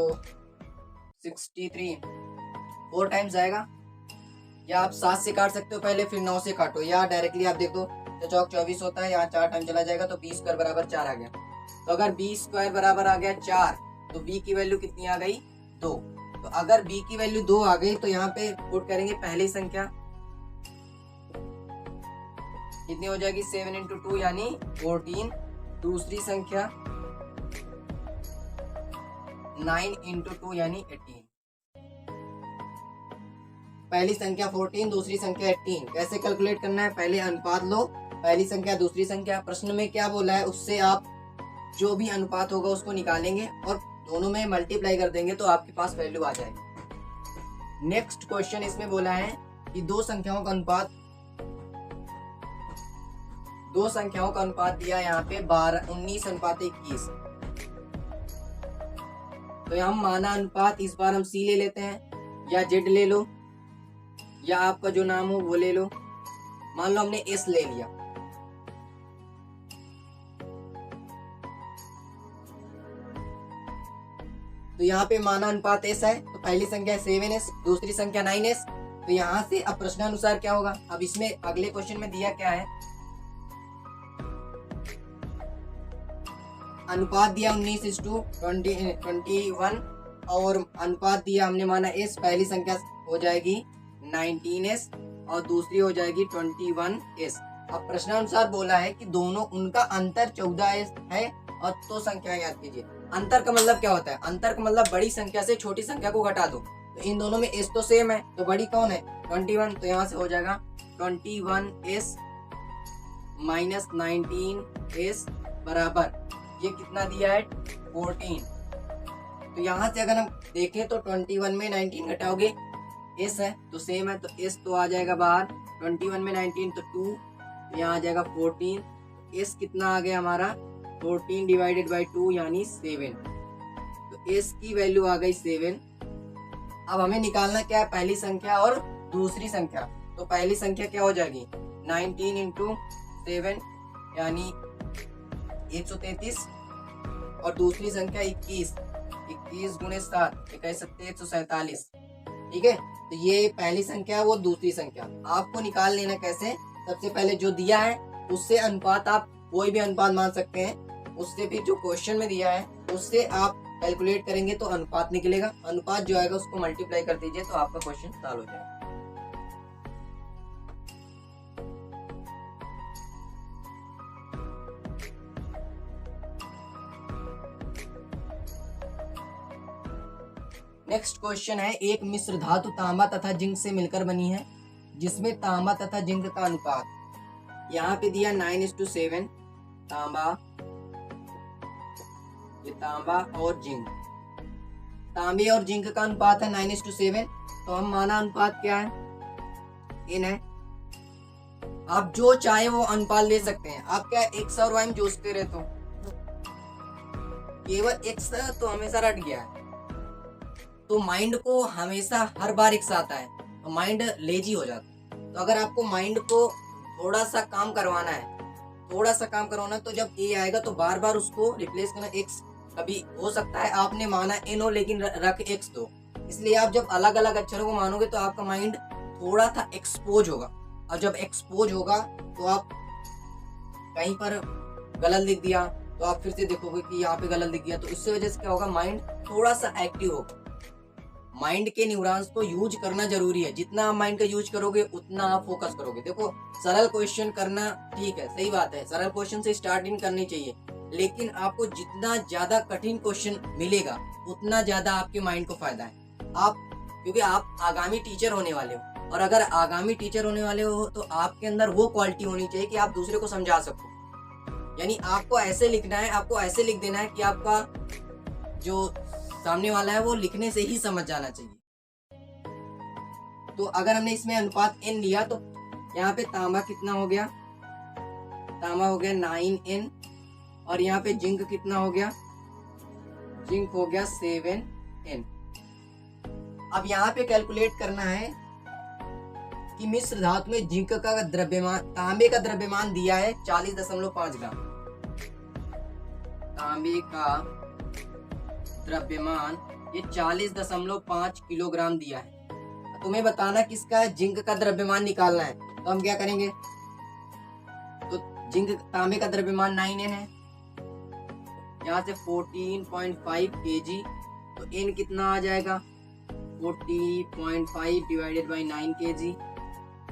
63 4 टाइम्स आएगा। या आप 7 से काट सकते हो पहले, फिर 9 से काटो, या डायरेक्टली आप देख दो, तो चौक 24 होता है, यहाँ 4 टाइम चला जाएगा, तो B² बराबर 4 आ गया। तो अगर B² बराबर आ गया 4, तो B की वैल्यू कितनी आ गई 2। तो अगर B की वैल्यू 2 आ गई, तो यहाँ पे पुट करेंगे पहली संख्या कितनी हो जाएगी 7 × 2 यानी 14। दूसरी संख्या 9 × 2 यानी 18। पहली संख्या 14, दूसरी संख्या 18। कैसे कैलकुलेट करना है, पहले अनुपात लो, पहली संख्या दूसरी संख्या, प्रश्न में क्या बोला है उससे आप जो भी अनुपात होगा उसको निकालेंगे और दोनों में मल्टीप्लाई कर देंगे तो आपके पास वैल्यू आ जाएगी। नेक्स्ट क्वेश्चन इसमें बोला है कि दो संख्याओं का अनुपात दिया यहाँ पे 19:21। तो हम माना अनुपात इस बार हम C ले लेते हैं या Z ले लो या आपका जो नाम हो वो ले लो। मान लो हमने S ले लिया। तो यहाँ पे माना अनुपात S है, तो पहली संख्या 7S, दूसरी संख्या 9S। तो यहाँ से अब प्रश्नानुसार क्या होगा, अब इसमें अगले क्वेश्चन में दिया क्या है, अनुपात दिया 19:21 और अनुपात दिया हमने माना S। पहली संख्या हो जाएगी 19S और दूसरी हो जाएगी 21S। अब प्रश्नानुसार बोला है कि दोनों उनका अंतर 14S है और तो संख्या याद कीजिए। अंतर का मतलब क्या होता है, अंतर का मतलब बड़ी संख्या से छोटी संख्या को घटा दो। तो इन दोनों में S तो सेम है, तो बड़ी कौन है 21। तो यहाँ से हो जाएगा 21S माइनस 19S बराबर ये कितना दिया है 14। तो यहाँ से अगर हम देखें तो 21 में 19 घटाओगे S है तो सेम है, तो S तो आ जाएगा बाहर। 21 में 19 तो 2, तो यहाँ आ जाएगा 14। S कितना आ गया हमारा 14 डिवाइडेड बाई 2 यानी 7। तो S की वैल्यू आ गई 7। अब हमें निकालना क्या है, पहली संख्या और दूसरी संख्या। तो पहली संख्या क्या हो जाएगी 19 इंटू 7 यानी 133 और दूसरी संख्या 21 गुणे 7 कह सकते हैं 147। ठीक है, तो ये पहली संख्या है वो दूसरी संख्या। आपको निकाल लेना कैसे, सबसे पहले जो दिया है उससे अनुपात, आप कोई भी अनुपात मान सकते हैं, उससे भी जो क्वेश्चन में दिया है उससे आप कैलकुलेट करेंगे तो अनुपात निकलेगा। अनुपात जो आएगा उसको मल्टीप्लाई कर दीजिए तो आपका क्वेश्चन सॉल्व हो जाएगा। नेक्स्ट क्वेश्चन है, एक मिश्र धातु तांबा तथा जिंक से मिलकर बनी है जिसमें तांबा तथा जिंक का अनुपात, यहाँ पे दिया 9:7। तांबा, ये तांबा और जिंक, तांबे और जिंक का अनुपात है 9:7। तो हम माना अनुपात क्या है इन है। आप जो चाहे वो अनुपात ले सकते हैं। आप क्या एक्स और वाई में जोड़ते रहते हो, केवल एक्स तो हमेशा रट गया है, तो माइंड को हमेशा हर बार एक साथ है तो माइंड लेजी हो जाता है। तो अगर आपको माइंड को थोड़ा सा काम करवाना है तो जब ए आएगा तो बार बार उसको रिप्लेस करना। एक्स कभी हो सकता है आपने माना एन हो लेकिन रख एक्स दो, इसलिए आप जब अलग अलग अक्षरों को मानोगे तो आपका माइंड थोड़ा सा एक्सपोज होगा। और जब एक्सपोज होगा तो आप कहीं पर गलत लिख दिया तो आप फिर से देखोगे कि यहाँ पे गलत लिख दिया, तो इससे वजह से क्या होगा, माइंड थोड़ा सा एक्टिव होगा। माइंड के न्यूरॉन्स को यूज करना जरूरी है। जितना आप माइंड का यूज करोगे उतना आप फोकस करोगे। देखो सरल क्वेश्चन करना ठीक है, सही बात है, सरल क्वेश्चन से स्टार्टिंग करनी चाहिए, लेकिन आपको जितना ज्यादा कठिन क्वेश्चन मिलेगा उतना ज्यादा आपके माइंड को फायदा है। क्योंकि आप आगामी टीचर होने वाले हो, और अगर आगामी टीचर होने वाले हो तो आपके अंदर वो क्वालिटी होनी चाहिए कि आप दूसरे को समझा सको। यानी आपको ऐसे लिखना है, आपको ऐसे लिख देना है कि आपका जो सामने वाला है वो लिखने से ही समझ जाना चाहिए। तो अगर हमने इसमें अनुपात n लिया तो यहाँ पे तांबा कितना हो गया, तांबा हो गया 9n, और यहाँ पे जिंक कितना हो गया, जिंक हो गया 7n। अब यहाँ पे कैलकुलेट करना है कि मिश्र धातु में जिंक का द्रव्यमान, तांबे का द्रव्यमान दिया है 40.5 ग्राम। तांबे का द्रव्यमान ये 40.5 किलोग्राम दिया है। तुम्हें बताना किसका है, जिंक का द्रव्यमान निकालना है। तो हम क्या करेंगे, तो जिंक तांबे का द्रव्यमान 9n है, यहाँ से 14.5 kg, तो n कितना आ जाएगा 40.5 डिवाइडेड बाई 9 kg।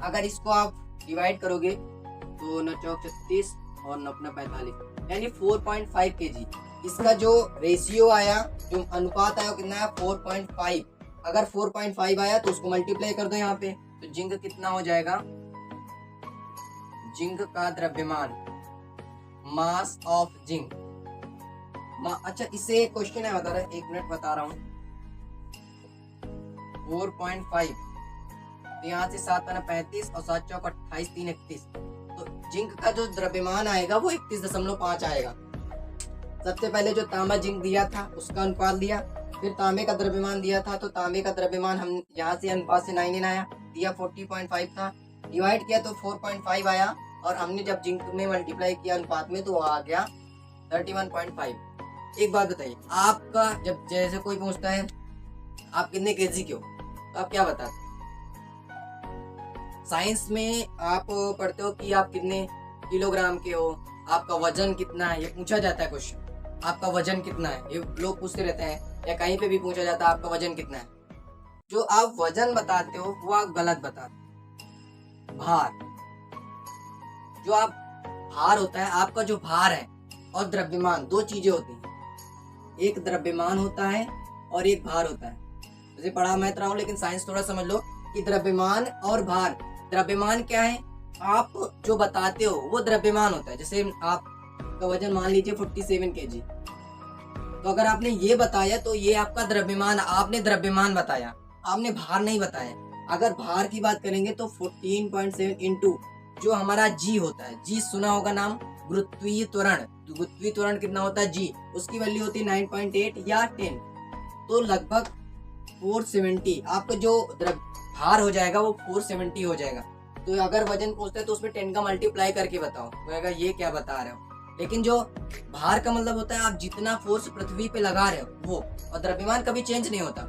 अगर इसको आप डिवाइड करोगे तो 9 चौक 36 और 9 45 यानी 4.5 kg। इसका जो रेशियो आया, जो अनुपात आया कितना है 4.5। अगर 4.5 आया तो उसको मल्टीप्लाई कर दो यहाँ पे, तो जिंक कितना हो जाएगा, जिंक का द्रव्यमान, मास ऑफ जिंक, अच्छा इससे क्वेश्चन है, बता रहा है, 1 मिनट बता रहा हूँ। 4.5, तो यहाँ से 7 बना 35 और 7 चौक 28, 3 31, तो जिंक का जो द्रव्यमान आएगा वो 31.5 आएगा। सबसे पहले जो तांबा जिंक दिया था उसका अनुपात दिया, फिर तांबे का द्रव्यमान दिया था, तो तांबे का द्रव्यमान हम यहाँ से अनुपात से 9 आया, दिया 40.5 था, डिवाइड किया तो 4.5 आया, और हमने जब जिंक में मल्टीप्लाई किया अनुपात में तो आ गया 31.5। एक बात बताइए, आपका जब जैसे कोई पूछता है आप कितने केजी के हो, तो आप क्या बताते? साइंस में आप पढ़ते हो कि आप कितने किलोग्राम के हो, आपका वजन कितना है, ये पूछा जाता है क्वेश्चन। आपका वजन कितना है, ये लोग पूछते रहते हैं, या कहीं पे भी पूछा जाता है आपका वजन कितना है। जो आप वजन बताते हो वो आप गलत बताते हो। भार, जो आप भार होता है, आपका जो भार है और द्रव्यमान, दो चीजें होती हैं। एक द्रव्यमान होता है और एक भार होता है। जैसे पढ़ा मैं रहा हूँ, लेकिन साइंस थोड़ा समझ लो कि द्रव्यमान और भार। द्रव्यमान क्या है, आप जो बताते हो वो द्रव्यमान होता है। जैसे आपका वजन मान लीजिए 47 kg, तो अगर आपने ये बताया तो ये आपका द्रव्यमान, आपने द्रव्यमान बताया, आपने भार नहीं बताया। अगर भार की बात करेंगे तो 14.7 इंटू जो हमारा जी होता है, जी सुना होगा नाम, गुरुत्वीय त्वरण। गुरुत्वीय त्वरण कितना होता है, जी, उसकी वैल्यू होती है 9.8 या 10, तो लगभग 470 आपका जो भार हो जाएगा वो 470 हो जाएगा। तो अगर वजन पूछता है तो उसमें 10 का मल्टीप्लाई करके बताओ, तो ये क्या बता रहे हो। लेकिन जो भार का मतलब होता है आप जितना फोर्स पृथ्वी पे लगा रहे हो वो, और द्रव्यमान कभी चेंज नहीं होता।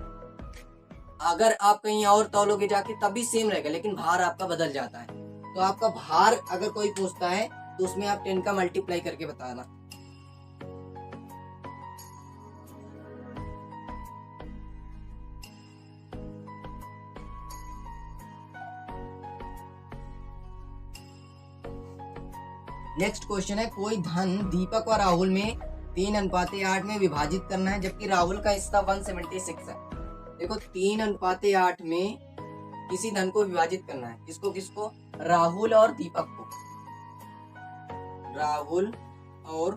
अगर आप कहीं और तौलोगे जाके तब भी सेम रहेगा, लेकिन भार आपका बदल जाता है। तो आपका भार अगर कोई पूछता है तो उसमें आप 10 का मल्टीप्लाई करके बताना। नेक्स्ट क्वेश्चन है, कोई धन दीपक और राहुल में 3:8 में विभाजित करना है, जबकि राहुल का हिस्सा 176 है। देखो 3:8 में किसी धन को विभाजित करना है, किसको किसको, राहुल और दीपक को, राहुल और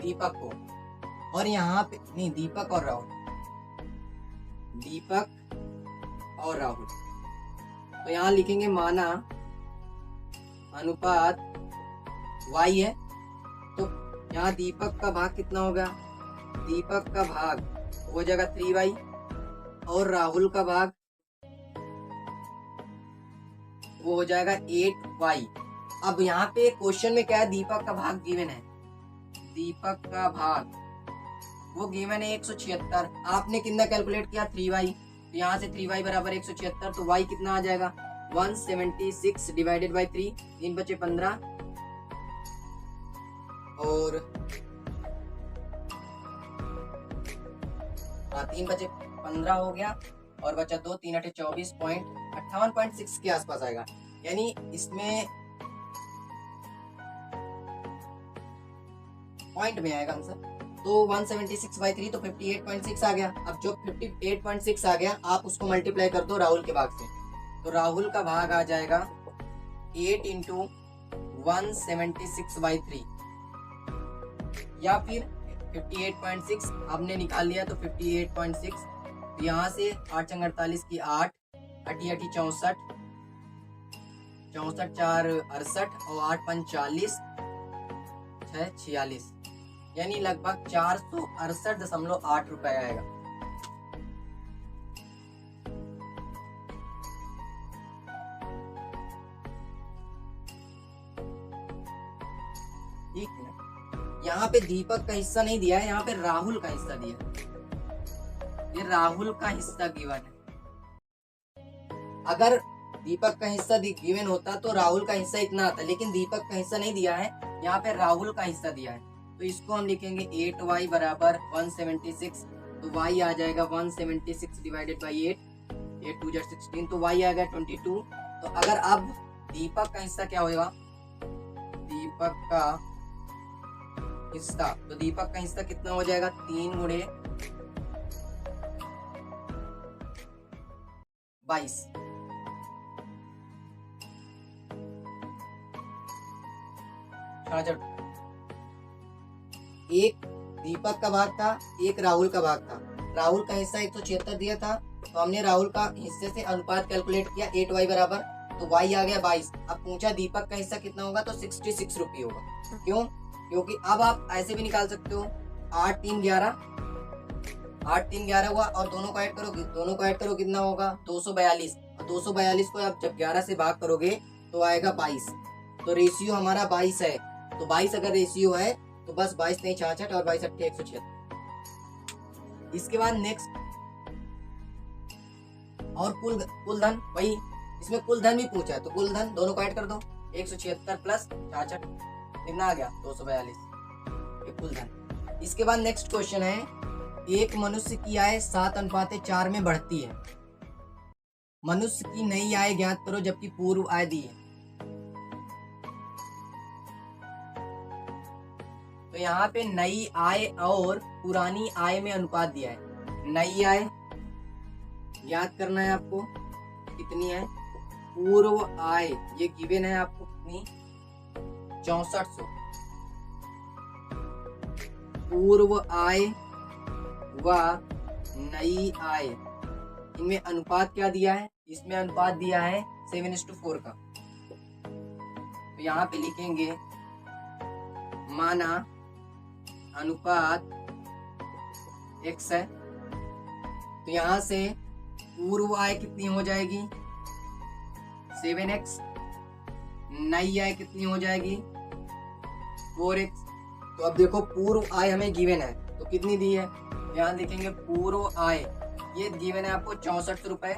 दीपक को, और यहाँ पे नहीं, दीपक और राहुल, दीपक और राहुल। तो यहाँ लिखेंगे माना अनुपात y है, तो यहाँ दीपक का भाग कितना होगा, दीपक का भाग हो जाएगा 3y, और राहुल का भाग वो हो जाएगा 8y। अब यहाँ पे क्वेश्चन में क्या है, दीपक का भाग गिवन है, दीपक का भाग वो गिवन है 176। आपने कितना कैलकुलेट किया, 3y, तो यहाँ से 3y बराबर 176, तो y कितना आ जाएगा 176 डिवाइडेड बाई 3, 3 बचे 15, और 3 बचे 15 हो गया, और बचा 2, 3 8 24, 58.6 के आसपास आएगा। यानी इसमें पॉइंट में आएगा आंसर, तो 176/3 तो 58.6 आ गया। अब जो 58.6 आ गया आप उसको मल्टीप्लाई कर दो राहुल के भाग से, तो राहुल का भाग आ जाएगा 8 इंटू 176/3, या फिर 58.6 आपने निकाल लिया तो 58.6, यहाँ से 8 × 48 की 8, 8 × 64, 64 4 68, और 8 5 40, 6 46, यानी लगभग 468.8 रुपए आएगा। ठीक है, यहाँ पे दीपक का हिस्सा नहीं दिया है, यहाँ पे राहुल का हिस्सा दिया है, ये राहुल का हिस्सा गिवन है। अगर दीपक का हिस्सा गिवन होता तो राहुल का हिस्सा इतना आता, लेकिन दीपक का हिस्सा नहीं दिया है, यहाँ पे राहुल का हिस्सा दिया है, तो इसको हम लिखेंगे 8y बराबर 176, तो y आ जाएगा 176 डिवाइडेड बाई 8, 8 2 16, तो y आ गया 22। तो अगर अब दीपक का हिस्सा क्या होगा, दीपक का हिस्सा, तो दीपक का हिस्सा कितना हो जाएगा, 3 × 22, एक दीपक का भाग था, एक राहुल का भाग था। राहुल का हिस्सा 176 दिया था, तो हमने राहुल का हिस्से से अनुपात कैलकुलेट किया 8y बराबर, तो y आ गया 22। अब पूछा दीपक का हिस्सा कितना होगा, तो 66 रुपये होगा। क्यों? क्योंकि अब आप ऐसे भी निकाल सकते हो, 8 3 11, 8 3 11 हुआ, और दोनों को ऐड करो कितना होगा, 242। 242 को आप जब 11 से भाग करोगे तो आएगा 22, तो रेशियो हमारा 22 है। तो 22 अगर रेशियो है तो बस 22 नहीं 66 और 22 अट्ठे 176। इसके बाद नेक्स्ट, और कुल धन, वही इसमें कुल धन भी पूछा है, तो कुल धन दोनों को ऐड कर दो, 176 प्लस 66 कितना आ गया, 242, ये कुल धन। इसके बाद नेक्स्ट क्वेश्चन है, एक मनुष्य की आय 7:4 में बढ़ती है, मनुष्य की नई आय ज्ञात करो जबकि पूर्व आय दी है। तो यहाँ पे नई आय और पुरानी आय में अनुपात दिया है। नई आय ज्ञात करना है आपको, कितनी है, पूर्व आय ये गिवन है आपको कितनी, 6400। पूर्व आय व नई आय, इनमें अनुपात क्या दिया है, इसमें अनुपात दिया है 7:4 का। तो यहाँ पे लिखेंगे माना अनुपात x है, तो यहाँ से पूर्व आय कितनी हो जाएगी, 7x, नई आय कितनी हो जाएगी, 4x। तो अब देखो पूर्व आय हमें गिवन है, तो कितनी दी है, यहाँ लिखेंगे पूर्व आय, ये गिवन है आपको 6400 रुपए।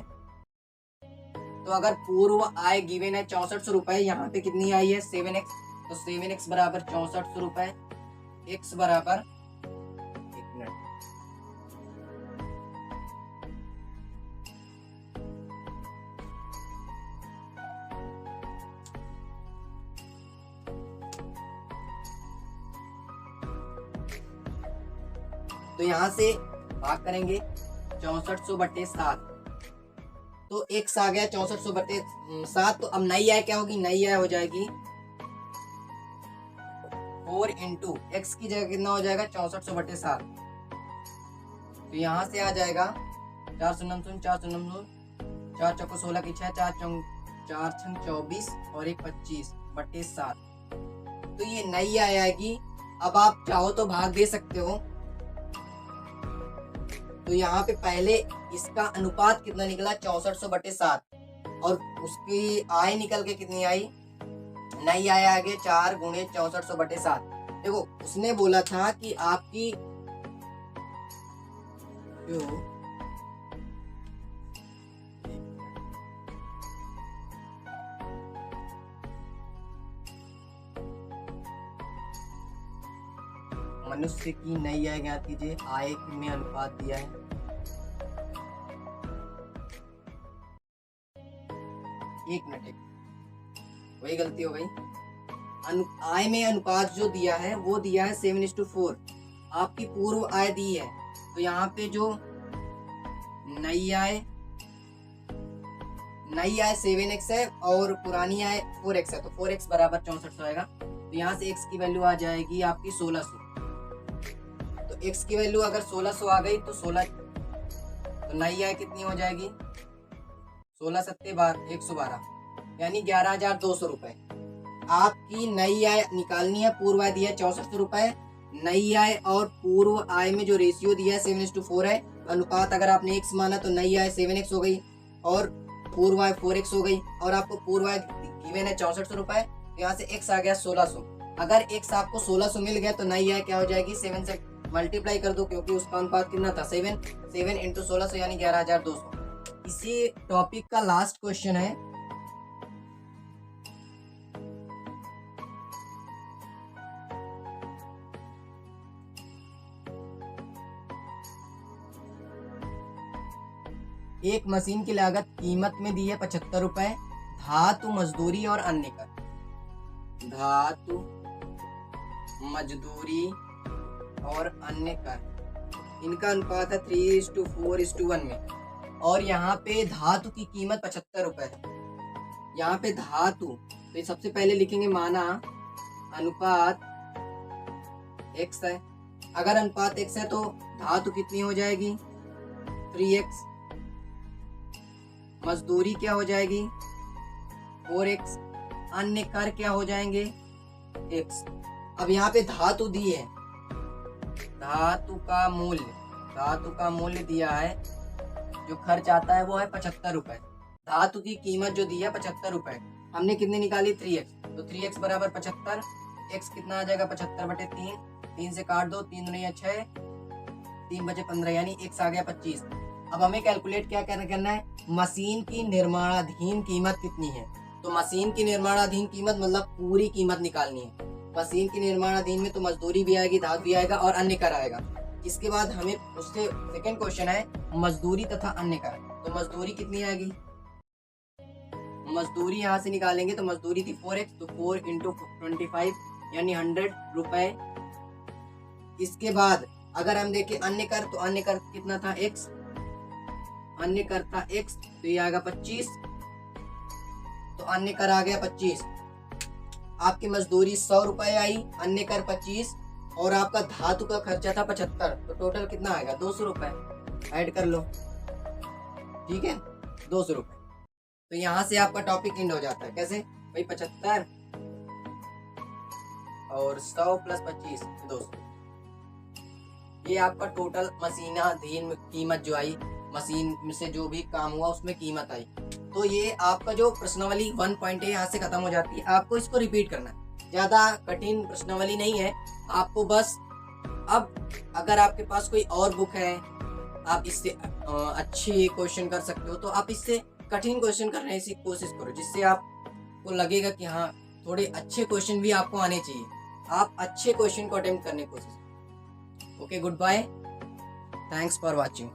तो अगर पूर्व आय गिवन है 6400 रुपए, यहाँ पे कितनी आई है, 7x, तो 7x बराबर 6400 रुपए, x बराबर, एक मिनट, तो यहाँ से भाग करेंगे 6400/7, तो x आ गया 6400/7। तो अब नई आय क्या होगी, नई आय हो जाएगी 4 इंटू एक्स की जगह कितना हो जाएगा, 6400/7। तो यहाँ से आ जाएगा 4 शून्य 4 शून्य 4 चौको 16 की 6, 4 छंग 24 और 1 25/7। तो ये नई आय आएगी। अब आप चाहो तो भाग दे सकते हो, तो यहाँ पे पहले इसका अनुपात कितना निकला, 6400/7, और उसकी आय निकल के कितनी आई, नई आय आ गई 4 गुणे 6400/7। देखो उसने बोला था कि आपकी जो मनुष्य की नई आय ज्ञात कीजिए, आय में अनुपात दिया है, एक मिनट, वही गलती हो गई, आय में अनुपात जो दिया है वो दिया है 7:4, आपकी पूर्व आय दी है, तो यहाँ पे जो नई आय 7x है और पुरानी आय 4x है, तो 4x बराबर 6400 आएगा। तो यहाँ से x की वैल्यू आ जाएगी आपकी 1600। तो x की वैल्यू अगर 1600 आ गई तो 16, तो नई आय कितनी हो जाएगी, 16 सत्ते 112, यानी 11,200 रुपए। आपकी नई आय निकालनी है, पूर्व आय दिया है 6400 रुपए, नई आय और पूर्व आय में जो रेशियो दिया है 7:4 है, अनुपात अगर आपने x माना तो नई आय 7x हो गई और पूर्व आय 4x हो गई, और आपको पूर्व आय गिवन है 6400 रुपए, तो यहाँ से x आ गया 1600। अगर x आपको 1600 मिल गया तो नई आय क्या हो जाएगी, 7 से मल्टीप्लाई कर दो, क्योंकि उसका अनुपात कितना था, 7 × 1600 यानी 11,200। इसी टॉपिक का लास्ट क्वेश्चन है, एक मशीन की लागत कीमत में दी है 75 रुपए, धातु मजदूरी और अन्य कर, धातु मजदूरी और अन्य कर, इनका अनुपात है 3:4:1 में, और यहाँ पे धातु की कीमत 75 रुपए है। यहाँ पे धातु, तो सबसे पहले लिखेंगे माना अनुपात x है, अगर अनुपात x है तो धातु कितनी हो जाएगी 3x, मजदूरी क्या हो जाएगी 4x, अन्य कर क्या हो जाएंगे x। अब यहाँ पे धातु दी है, धातु का मूल्य दिया है, जो खर्च आता है वो है 75 रुपए। धातु की कीमत जो दी है 75 रुपए, हमने कितने निकाली 3x, तो 3x बराबर 75, x कितना आ जाएगा 75/3, 3 से काट दो, 3 दूनी 6, 3 बचे 15, यानी x आ गया 25। अब हमें कैलकुलेट क्या करना है, मशीन की निर्माणाधीन कीमत कितनी है। तो मशीन की निर्माणाधीन कीमत मतलब पूरी कीमत निकालनी है। मशीन की निर्माणाधीन में तो मजदूरी भी आएगी, धातु भी आएगा और अन्य कर आएगा। इसके बाद हमें उससे सेकंड क्वेश्चन है मजदूरी तथा अन्य कर। तो मजदूरी कितनी आएगी, मजदूरी यहाँ से निकालेंगे तो मजदूरी थी 4x, तो 4 × 25 यानी 100 रुपए। इसके बाद अगर हम देखें अन्य कर, तो अन्य कर कितना था x, अन्य कर था x, तो ये आएगा 25, तो अन्य कर आ गया 25। आपकी मजदूरी 100 रुपए आई, अन्य कर 25, और आपका धातु का खर्चा था 75, तो टोटल कितना आएगा 200 रुपए। ऐड कर लो, ठीक है 200 रुपए। तो यहाँ से आपका टॉपिक एंड हो जाता है। कैसे भाई, 75 और 100 + 25 200, ये आपका टोटल मशीनाधीन कीमत जो आई, मशीन में से जो भी काम हुआ उसमें कीमत आई। तो ये आपका जो प्रश्नावली 1 पॉइंट है यहाँ से खत्म हो जाती है। आपको इसको रिपीट करना है, ज्यादा कठिन प्रश्नावली नहीं है आपको, बस अब अगर आपके पास कोई और बुक है आप इससे अच्छे क्वेश्चन कर सकते हो, तो आप इससे कठिन क्वेश्चन करने की कोशिश करो, जिससे आपको लगेगा कि हाँ थोड़े अच्छे क्वेश्चन भी आपको आने चाहिए। आप अच्छे क्वेश्चन को अटेम्प्ट करने की कोशिश करो। Okay, good bye, thanks for watching.